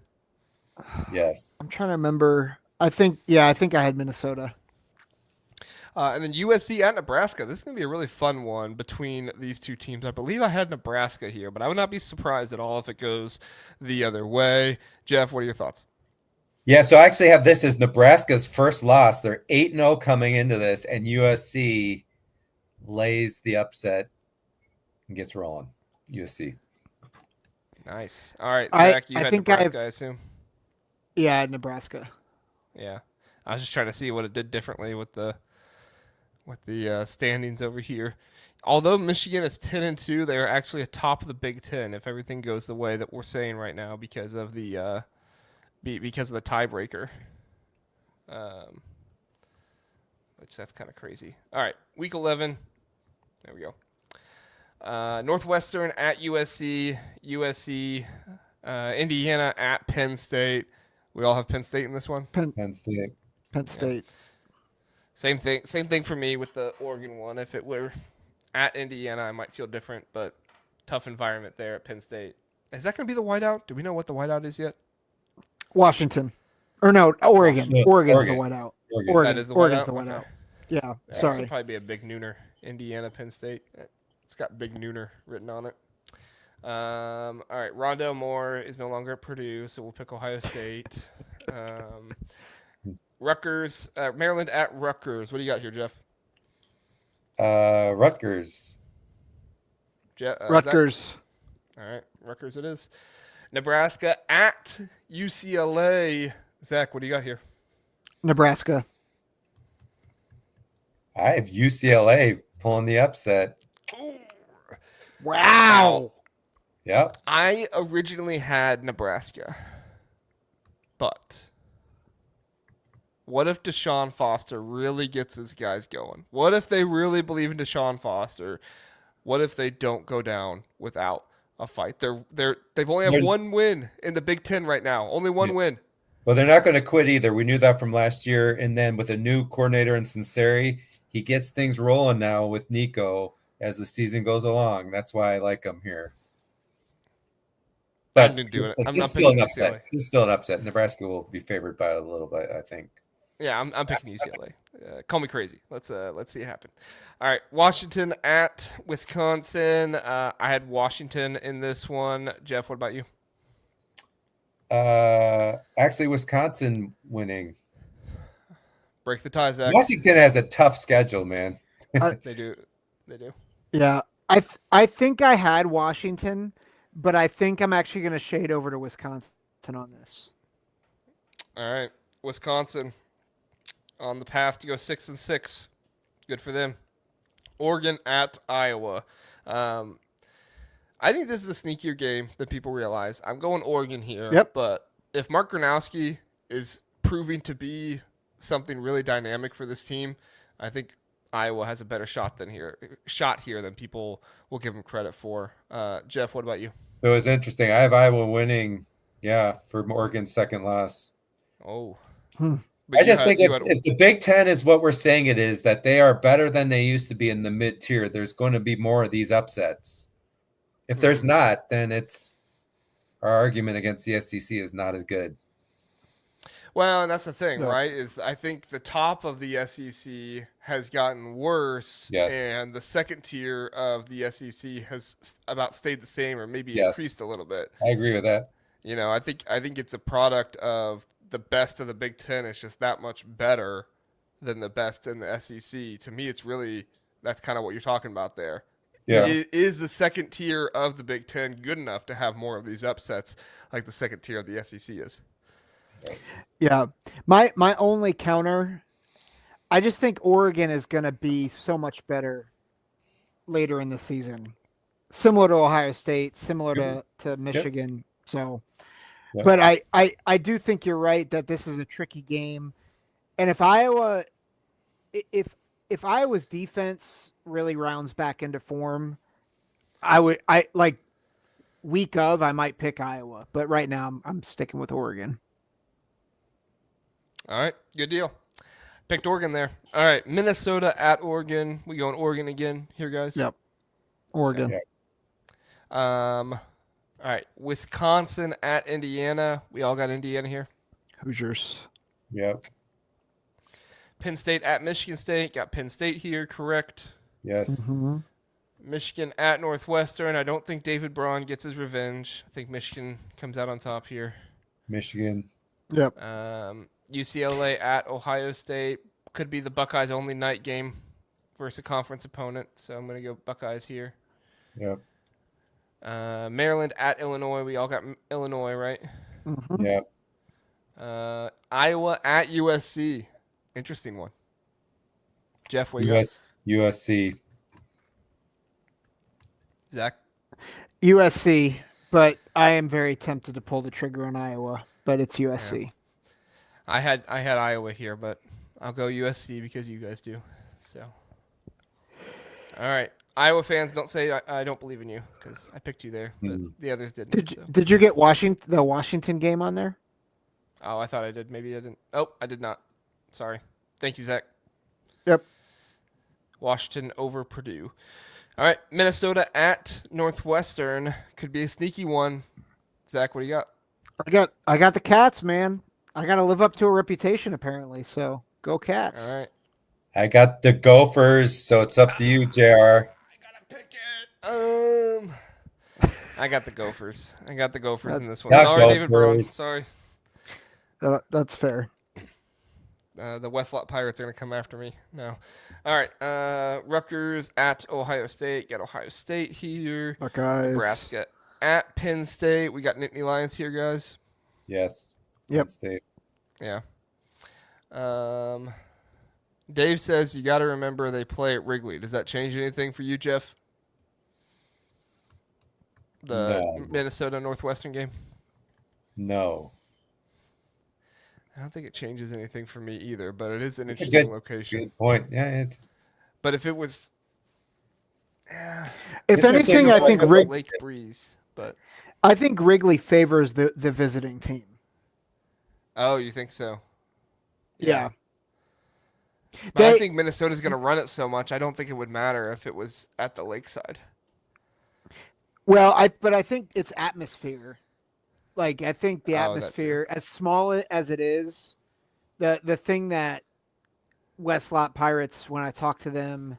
Yes. I'm trying to remember. I think I had Minnesota. And then USC at Nebraska. This is going to be a really fun one between these two teams. I believe I had Nebraska here, but I would not be surprised at all if it goes the other way. Jeff, what are your thoughts? Yeah, so I actually have this as Nebraska's first loss. They're 8-0 coming into this, and USC lays the upset and gets rolling. USC. Nice. All right, Zach, you had Nebraska, I assume? Yeah, I had Nebraska. Yeah. I was just trying to see what it did differently with the standings over here. Although Michigan is 10-2, they are actually atop of the Big Ten if everything goes the way that we're saying right now because of the tiebreaker. Which that's kind of crazy. All right, week 11. There we go. Northwestern at USC, Indiana at Penn State. We all have Penn State in this one. Penn State. Penn State. Yeah. Same thing for me with the Oregon one. If it were at Indiana, I might feel different, but tough environment there at Penn State. Is that going to be the whiteout? Do we know what the whiteout is yet? Washington. Or no, Oregon. Yeah, Oregon's the whiteout. Oregon. That is the Oregon's whiteout? the whiteout. Okay. Yeah, This sorry. will probably be a big nooner. Indiana, Penn State. It's got Big Nooner written on it. All right, Rondell Moore is no longer at Purdue, so we'll pick Ohio State. Rutgers, Maryland at Rutgers. What do you got here, Jeff? Rutgers. Rutgers. Zach? All right, Rutgers it is. Nebraska at UCLA. Zach, what do you got here? Nebraska. I have UCLA pulling the upset. Wow. Yep. I originally had Nebraska, but what if Deshaun Foster really gets his guys going? What if they really believe in Deshaun Foster? What if they don't go down without a fight? They've only have one win in the Big Ten right now. Only one win. Well, they're not going to quit either. We knew that from last year. And then with a new coordinator in Sinceri, he gets things rolling now with Nico as the season goes along. That's why I like him here. I But didn't do it. I'm it's not still picking an upset. UCLA. It's still an upset. Nebraska will be favored by a little bit, I think. Yeah, I'm picking UCLA. Call me crazy. Let's see it happen. All right, Washington at Wisconsin. I had Washington in this one. Jeff, what about you? Actually, Wisconsin winning. Break the tie, Zach. Washington has a tough schedule, man. They do. Yeah, I think I had Washington, but I think I'm actually going to shade over to Wisconsin on this. All right, Wisconsin on the path to go 6-6. Good for them. Oregon at Iowa. I think this is a sneakier game than people realize. I'm going Oregon here. Yep. But if Mark Gronowski is proving to be something really dynamic for this team, I think Iowa has a better shot here than people will give him credit for. Jeff, what about you? So it's interesting. I have Iowa winning, for Oregon's second loss. Oh. I just think if the Big Ten is what we're saying it is, that they are better than they used to be in the mid-tier, there's going to be more of these upsets. If there's not, then it's our argument against the SEC is not as good. Well, and that's the thing, right? Is I think the top of the SEC has gotten worse, and the second tier of the SEC has about stayed the same or maybe increased a little bit. I agree with that. You know, I think it's a product of the best of the Big Ten is just that much better than the best in the SEC. To me, it's really that's kind of what you're talking about there. Yeah. Is the second tier of the Big Ten good enough to have more of these upsets like the second tier of the SEC is? Yeah. My only counter, I just think Oregon is going to be so much better later in the season. Similar to Ohio State, similar to Michigan. So, but I do think you're right that this is a tricky game. And if Iowa's defense really rounds back into form, I like week of, I might pick Iowa, but right now I'm sticking with Oregon. All right, good deal. Picked Oregon there. All right, Minnesota at Oregon. We going Oregon again here, guys? Yep. Oregon. Yeah. All right, Wisconsin at Indiana. We all got Indiana here. Hoosiers. Yep. Penn State at Michigan State. Got Penn State here, correct? Yes. Mm-hmm. Michigan at Northwestern. I don't think David Braun gets his revenge. I think Michigan comes out on top here. Michigan. Yep. UCLA at Ohio State. Could be the Buckeyes' only night game versus a conference opponent. So I'm going to go Buckeyes here. Yep. Maryland at Illinois. We all got Illinois, right? Mm-hmm. Yep. Iowa at USC. Interesting one. Jeff, what do you got? USC. Zach? USC, but I am very tempted to pull the trigger on Iowa, but it's USC. Yeah. I had Iowa here, but I'll go USC because you guys do. So, all right, Iowa fans, don't say I don't believe in you because I picked you there, but the others didn't. Did you get the Washington game on there? Oh, I thought I did. Maybe I didn't. Oh, I did not. Sorry. Thank you, Zach. Yep. Washington over Purdue. All right, Minnesota at Northwestern could be a sneaky one. Zach, what do you got? I got the Cats, man. I got to live up to a reputation, apparently. So go Cats. All right. I got the Gophers, so it's up to you, JR. I gotta pick it. I got the Gophers. In this one. Sorry, David Brown. Sorry. That's fair. The Westlot Pirates are going to come after me. No. All right. Rutgers at Ohio State. Got Ohio State here. Buckeyes. Nebraska at Penn State. We got Nittany Lions here, guys. Yes. Yep. State. Yeah. Dave says you got to remember they play at Wrigley. Does that change anything for you, Jeff? The Minnesota Northwestern game? No. I don't think it changes anything for me either, but it is an interesting location. Good point. Yeah. But if it was, if anything, I think Lake Breeze. But I think Wrigley favors the visiting team. Oh, you think so? Yeah. But I They think Minnesota's going to run it so much. I don't think it would matter if it was at the lakeside. well, I think it's atmosphere. Like I think the Oh, that too. atmosphere, as small as it is, the thing that West Lot Pirates, when I talked to them,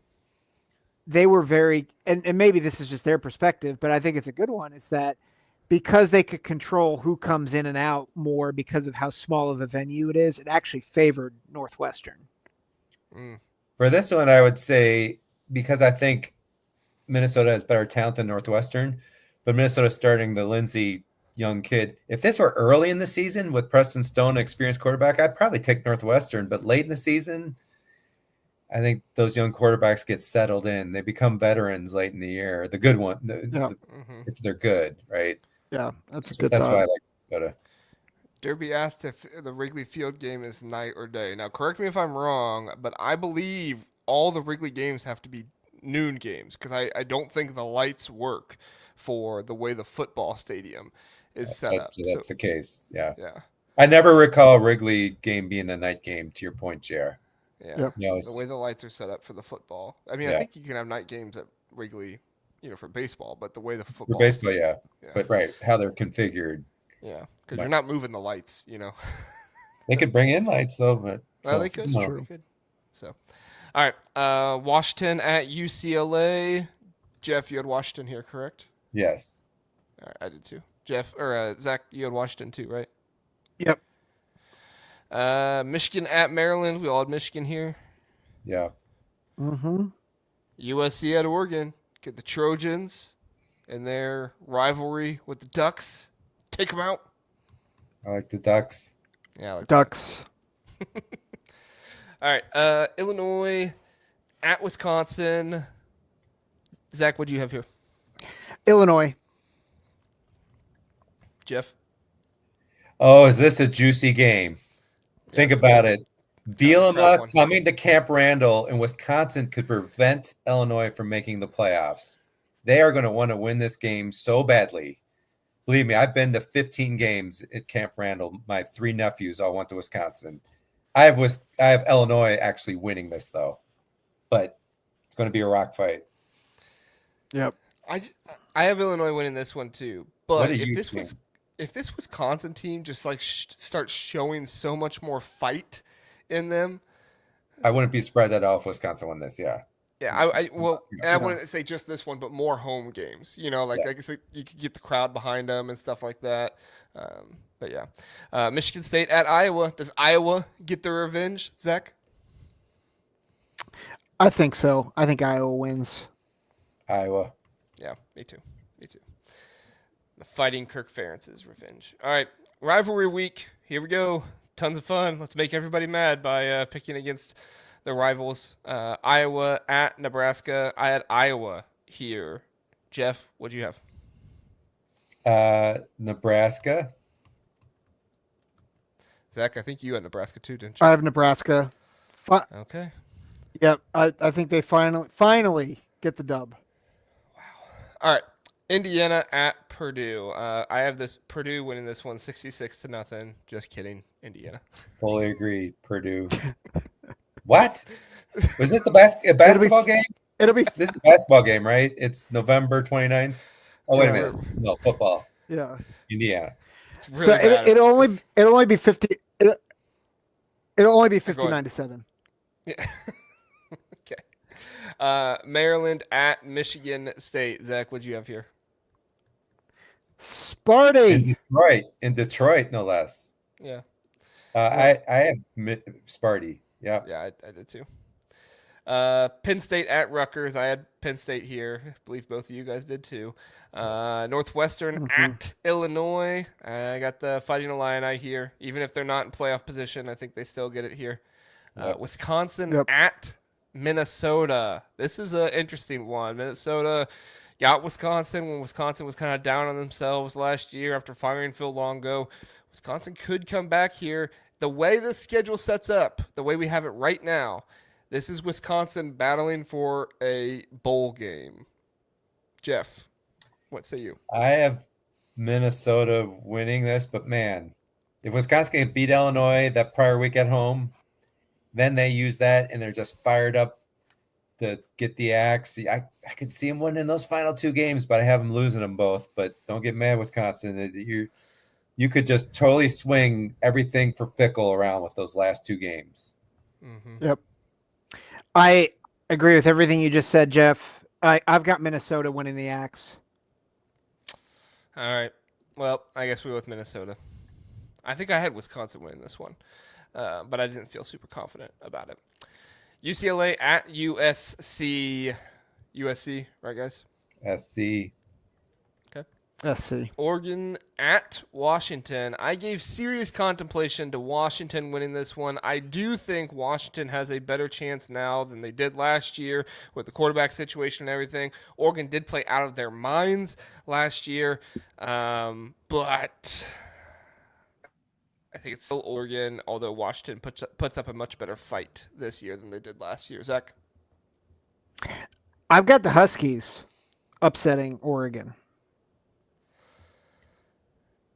they were very, and maybe this is just their perspective, but I think it's a good one, is that because they could control who comes in and out more because of how small of a venue it is, it actually favored Northwestern. Mm. For this one, I would say because I think Minnesota has better talent than Northwestern, but Minnesota starting the Lindsey young kid. If this were early in the season with Preston Stone, an experienced quarterback, I'd probably take Northwestern. But late in the season, I think those young quarterbacks get settled in. They become veterans late in the year. The good one, they're good, right? Yeah, that's a So good that's thought. why I like Minnesota. Derby asked if the Wrigley Field game is night or day. Now, correct me if I'm wrong, but I believe all the Wrigley games have to be noon games because I don't think the lights work for the way the football stadium is set up. That's the case. Yeah. Yeah. I never recall a Wrigley game being a night game, to your point, JR. Yeah. Yep. The way the lights are set up for the football. I mean, I Yeah. think you can have night games at Wrigley, for baseball, but the way the For football baseball, is, yeah. yeah. But right, how they're configured. Yeah. Because you're not moving the lights, They could bring in lights though, but Well, they could. They could. So, all right. Washington at UCLA. Jeff, you had Washington here, correct? yes. All right, I did too. Jeff or Zach, you had Washington too, right? Yep. Michigan at Maryland. We all had Michigan here. Yeah. Mm-hmm. USC at Oregon. Get the Trojans and their rivalry with the Ducks. Take them out. I like the Ducks. Yeah, I like Ducks. All right. Illinois at Wisconsin. Zach, what do you have here? Illinois. Jeff? Oh, is this a juicy game? Think about it. Bielema one. coming to Camp Randall in Wisconsin could prevent Illinois from making the playoffs. They are going to want to win this game so badly. Believe me, I've been to 15 games at Camp Randall. My 3 nephews all went to Wisconsin. I have Illinois actually winning this though, but it's going to be a rock fight. Yep. I have Illinois winning this one too. What But do you if this Wisconsin team just like starts showing so much more fight in them, I wouldn't be surprised at all if Wisconsin won this. Yeah. yeah, I wouldn't say just this one, but more home games. Like I guess you could get the crowd behind them and stuff like that. But yeah, Michigan State at Iowa. Does Iowa get their revenge, Zach? I think so. I think Iowa wins. Iowa. Yeah, me too. The Fighting Kirk Ferentz's revenge. All right, rivalry week. Here we go. Tons of fun. Let's make everybody mad by picking against the rivals. Iowa at Nebraska. I had Iowa here. Jeff, what'd you have? Nebraska. Zach, I think you had Nebraska too, didn't you? I have Nebraska. Okay. Yep. I think they finally get the dub. All right. Indiana at Purdue. I have this Purdue winning this one 66-0. Just kidding. Indiana. Fully agree. Purdue. What? Was this a basketball game? This is a basketball game, right? It's November 29th. Oh, wait a minute. No, football. Yeah. Indiana. It's really So bad. it'll only be 50. It'll only be 59-7. Yeah. Okay. Maryland at Michigan State. Zach, what'd you have here? Sparty. In Detroit, no less. Yeah. I have Sparty. Yeah. Yeah, I did too. Penn State at Rutgers. I had Penn State here. I believe both of you guys did too. Northwestern at Illinois. I got the Fighting Illini here. Even if they're not in playoff position, I think they still get it here. Wisconsin at Minnesota. This is an interesting one. Minnesota got Wisconsin when Wisconsin was kind of down on themselves last year after firing Phil Longo. Wisconsin could come back here. The way the schedule sets up, the way we have it right now, this is Wisconsin battling for a bowl game. Jeff, what say you? I have Minnesota winning this, but man, If Wisconsin can beat Illinois that prior week at home, then they use that and they're just fired up to get the axe. I could see them winning those final 2 games, but I have them losing them both. But don't get mad, Wisconsin. You could just totally swing everything for Fickle around with those last 2 games. Mm-hmm. Yep. I agree with everything you just said, Jeff. I've got Minnesota winning the axe. All right. Well, I guess we go with Minnesota. I think I had Wisconsin winning this one, but I didn't feel super confident about it. UCLA at USC. USC, right, guys? SC. Okay. Let's see. Oregon at Washington. I gave serious contemplation to Washington winning this one. I do think Washington has a better chance now than they did last year with the quarterback situation and everything. Oregon did play out of their minds last year, but I think it's still Oregon, although Washington puts up a much better fight this year than they did last year. Zach? I've got the Huskies upsetting Oregon.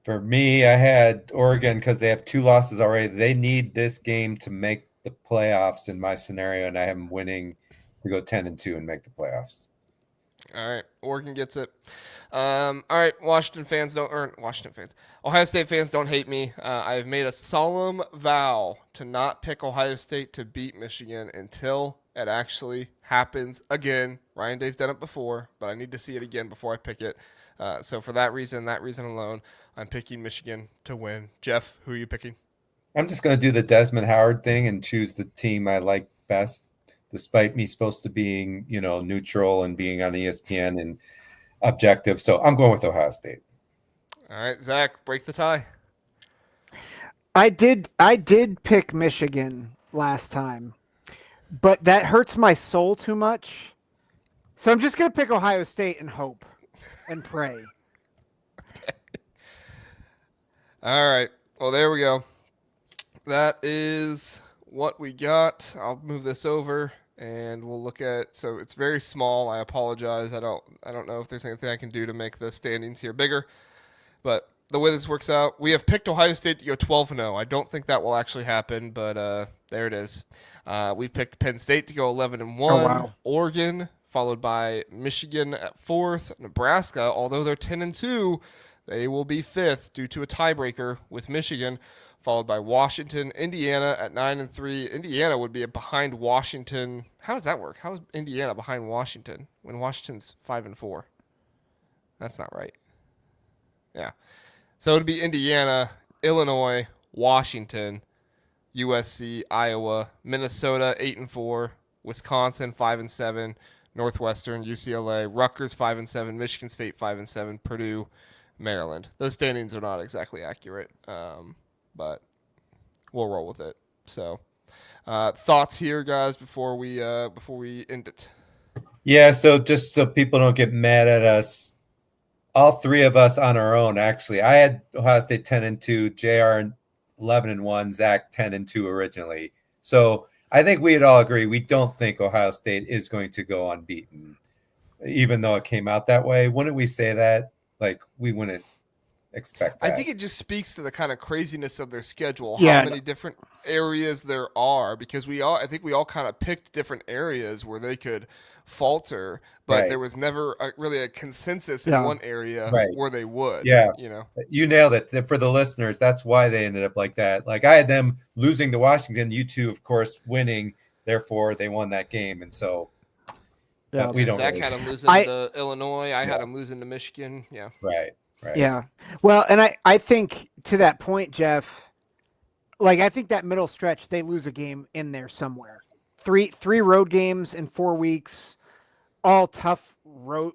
For me, I had Oregon because they have 2 losses already. They need this game to make the playoffs in my scenario, and I have them winning to go 10-2 and make the playoffs. All right, Oregon gets it. All right, Ohio State fans don't hate me. I've made a solemn vow to not pick Ohio State to beat Michigan until it actually happens again. Ryan Day's done it before, but I need to see it again before I pick it. So for that reason alone, I'm picking Michigan to win. Jeff, who are you picking? I'm just going to do the Desmond Howard thing and choose the team I like best, despite me supposed to being, neutral and being on ESPN and objective. So I'm going with Ohio State. All right, Zach, break the tie. I did pick Michigan last time, but that hurts my soul too much. So I'm just going to pick Ohio State and hope and pray. All right. Well, there we go. That is what we got. I'll move this over and we'll look at. So it's very small. I apologize. I don't know if there's anything I can do to make the standings here bigger. But the way this works out, we have picked Ohio State to go 12-0. I don't think that will actually happen, but there it is. We've picked Penn State to go 11-1. Oh, wow. Oregon, followed by Michigan at 4th. Nebraska, although they're 10-2, they will be 5th due to a tiebreaker with Michigan, followed by Washington. Indiana at 9-3. Indiana would be behind Washington. How does that work? How is Indiana behind Washington when Washington's 5-4? That's not right. Yeah. So it would be Indiana, Illinois, Washington, USC, Iowa, Minnesota 8-4, Wisconsin 5-7, Northwestern, UCLA, Rutgers 5-7, Michigan State 5-7, Purdue, Maryland. Those standings are not exactly accurate, but we'll roll with it. So, thoughts here, guys, before we end it. Yeah. So just so people don't get mad at us, all 3 of us on our own. Actually, I had Ohio State 10-2, JR 11-1, Zach 10-2 originally. So I think we'd all agree we don't think Ohio State is going to go unbeaten, even though it came out that way. Wouldn't we say that? Like, we wouldn't expect that. I think it just speaks to the kind of craziness of their schedule, Yeah. how many different areas there are, because I think we all kind of picked different areas where they could falter, but Right. there was never really a consensus in Yeah. one area Right. where they would. Yeah. You nailed it. For the listeners, that's why they ended up like that. Like, I had them losing to Washington, you 2, of course, winning. Therefore, they won that game. And so Yeah. we don't Zach really. had them losing to Illinois. I had them losing to Michigan. Yeah. Right. Yeah. Well, and I think to that point, Jeff, like, I think that middle stretch, they lose a game in there somewhere. Three road games in 4 weeks, all tough road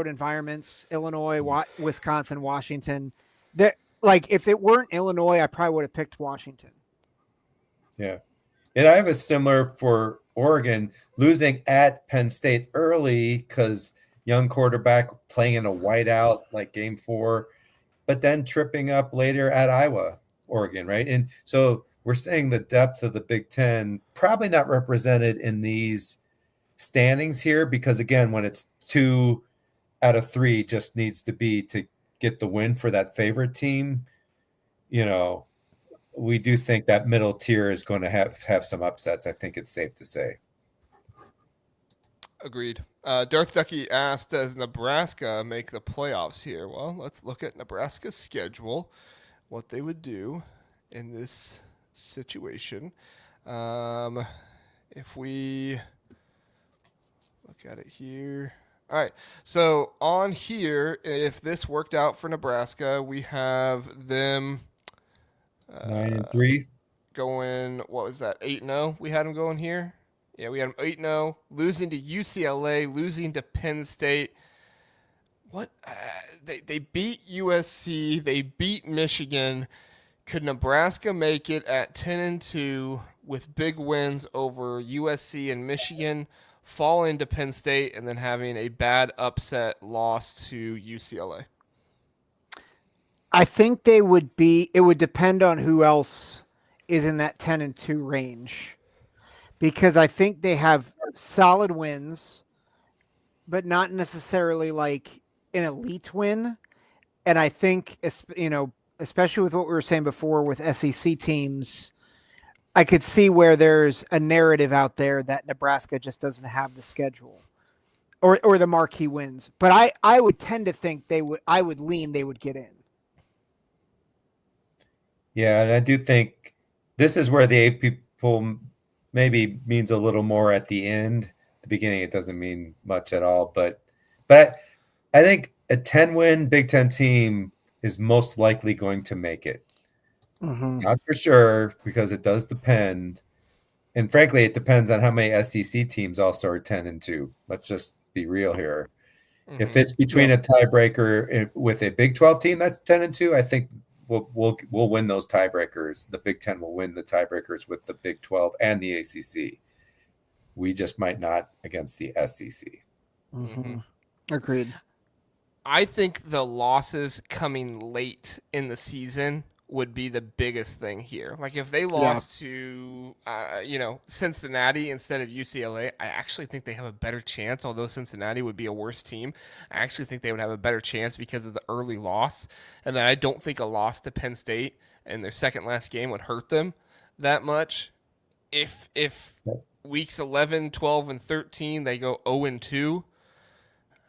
environments. Illinois, Wisconsin, Washington. Like, if it weren't Illinois, I probably would have picked Washington. Yeah. And I have a similar for Oregon, losing at Penn State early because young quarterback playing in a whiteout like game 4, but then tripping up later at Iowa, Oregon, right? And so we're saying the depth of the Big Ten probably not represented in these standings here, because again, when it's 2 out of 3 just needs to be to get the win for that favorite team, we do think that middle tier is going to have some upsets. I think it's safe to say. Agreed. Darth Ducky asked, does Nebraska make the playoffs here? Well, let's look at Nebraska's schedule, what they would do in this situation. If we look at it here. All right. So on here, if this worked out for Nebraska, we have them 9-3. going, what was that, 8-0? We had them going here. Yeah, we had them 8-0, losing to UCLA, losing to Penn State. What? They beat USC. They beat Michigan. Could Nebraska make it at 10-2 with big wins over USC and Michigan, fall into Penn State, and then having a bad upset loss to UCLA? I think they would be. It would depend on who else is in that 10-2 range, because I think they have solid wins, but not necessarily like an elite win. And I think, especially with what we were saying before with SEC teams, I could see where there's a narrative out there that Nebraska just doesn't have the schedule or the marquee wins. But I would tend to think they would get in. Yeah, and I do think this is where the AP poll maybe means a little more at the end. At the beginning, it doesn't mean much at all. But I think a 10-win Big Ten team is most likely going to make it. Mm-hmm. Not for sure, because it does depend. And frankly, it depends on how many SEC teams also are 10-2. Let's just be real here. Mm-hmm. If it's between a tiebreaker with a Big 12 team that's 10-2, I think we'll win those tiebreakers. The Big Ten will win the tiebreakers with the Big 12 and the ACC. We just might not against the SEC. Mm-hmm. Agreed. I think the losses coming late in the season would be the biggest thing here. Like if they lost to, Cincinnati instead of UCLA, I actually think they have a better chance. Although Cincinnati would be a worse team, I actually think they would have a better chance because of the early loss. And then I don't think a loss to Penn State in their second last game would hurt them that much. If weeks 11, 12, and 13 they go 0-2,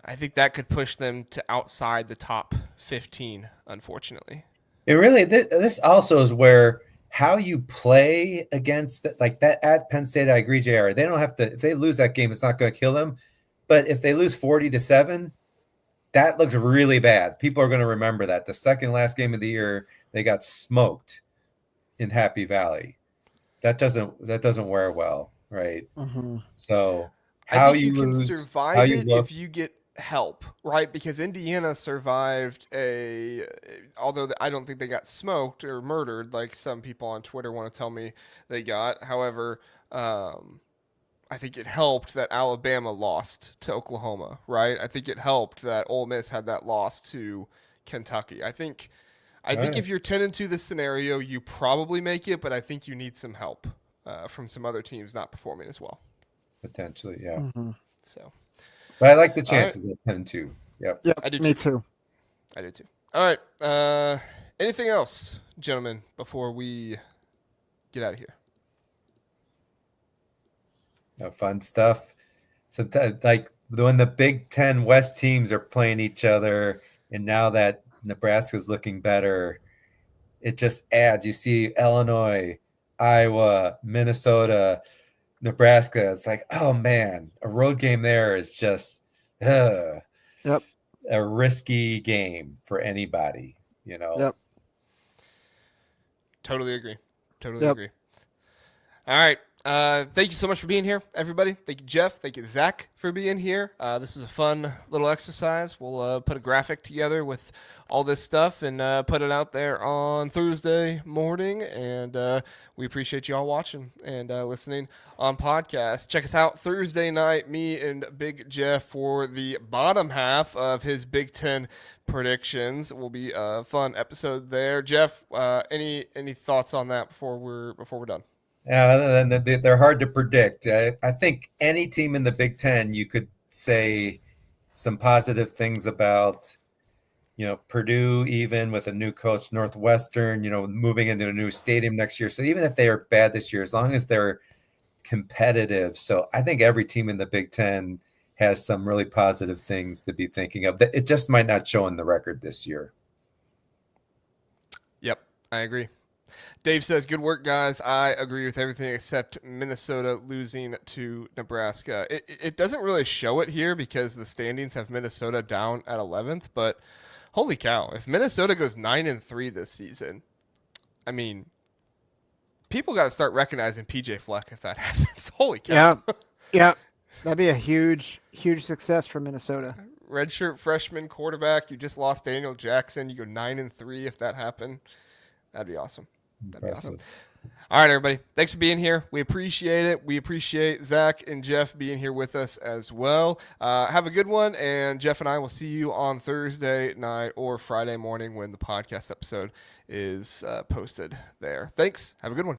I think that could push them to outside the top 15, unfortunately. It really, this also is where how you play against like that at Penn State. I agree, JR. They don't have to. If they lose that game, it's not going to kill them. But if they lose 40-7, that looks really bad. People are going to remember that. The second last game of the year, they got smoked in Happy Valley. That doesn't wear well, right? Mm-hmm. So how you can survive it if you get help, right? Because Indiana survived although I don't think they got smoked or murdered like some people on Twitter want to tell me they got. However, I think it helped that Alabama lost to Oklahoma, right? I think it helped that Ole Miss had that loss to Kentucky. I think if you're 10-2 this scenario, you probably make it, but I think you need some help from some other teams not performing as well. Potentially, yeah. Mm-hmm. So. But I like the chances of 10-2. Yep. I do. Me too. I do too. All right. Anything else, gentlemen, before we get out of here? Fun stuff. Sometimes, like when the Big Ten West teams are playing each other, and now that Nebraska's looking better, it just adds. You see Illinois, Iowa, Minnesota, Nebraska. It's like, oh man, a road game there is just a risky game for anybody, Yep. Totally agree. Agree. All right. Thank you so much for being here, everybody. Thank you, Jeff. Thank you, Zach, for being here. This is a fun little exercise. We'll put a graphic together with all this stuff and put it out there on Thursday morning. And we appreciate you all watching and listening on podcast. Check us out Thursday night, me and Big Jeff, for the bottom half of his Big Ten predictions. Will be a fun episode there. Jeff, any thoughts on that before we're done? Yeah, they're hard to predict. I think any team in the Big Ten, you could say some positive things about. Purdue, even with a new coach, Northwestern, moving into a new stadium next year. So even if they are bad this year, as long as they're competitive. So I think every team in the Big Ten has some really positive things to be thinking of. It just might not show in the record this year. Yep, I agree. Dave says, good work, guys. I agree with everything except Minnesota losing to Nebraska. It doesn't really show it here because the standings have Minnesota down at 11th, but holy cow, if Minnesota goes 9-3 this season, I mean, people got to start recognizing PJ Fleck if that happens. Holy cow. Yeah. That'd be a huge, huge success for Minnesota. Redshirt freshman quarterback. You just lost Daniel Jackson. You go 9-3 if that happened. That'd be awesome. That'd be awesome. All right, everybody. Thanks for being here. We appreciate it. We appreciate Zach and Jeff being here with us as well. Have a good one, and Jeff and I will see you on Thursday night or Friday morning when the podcast episode is posted there. Thanks. Have a good one.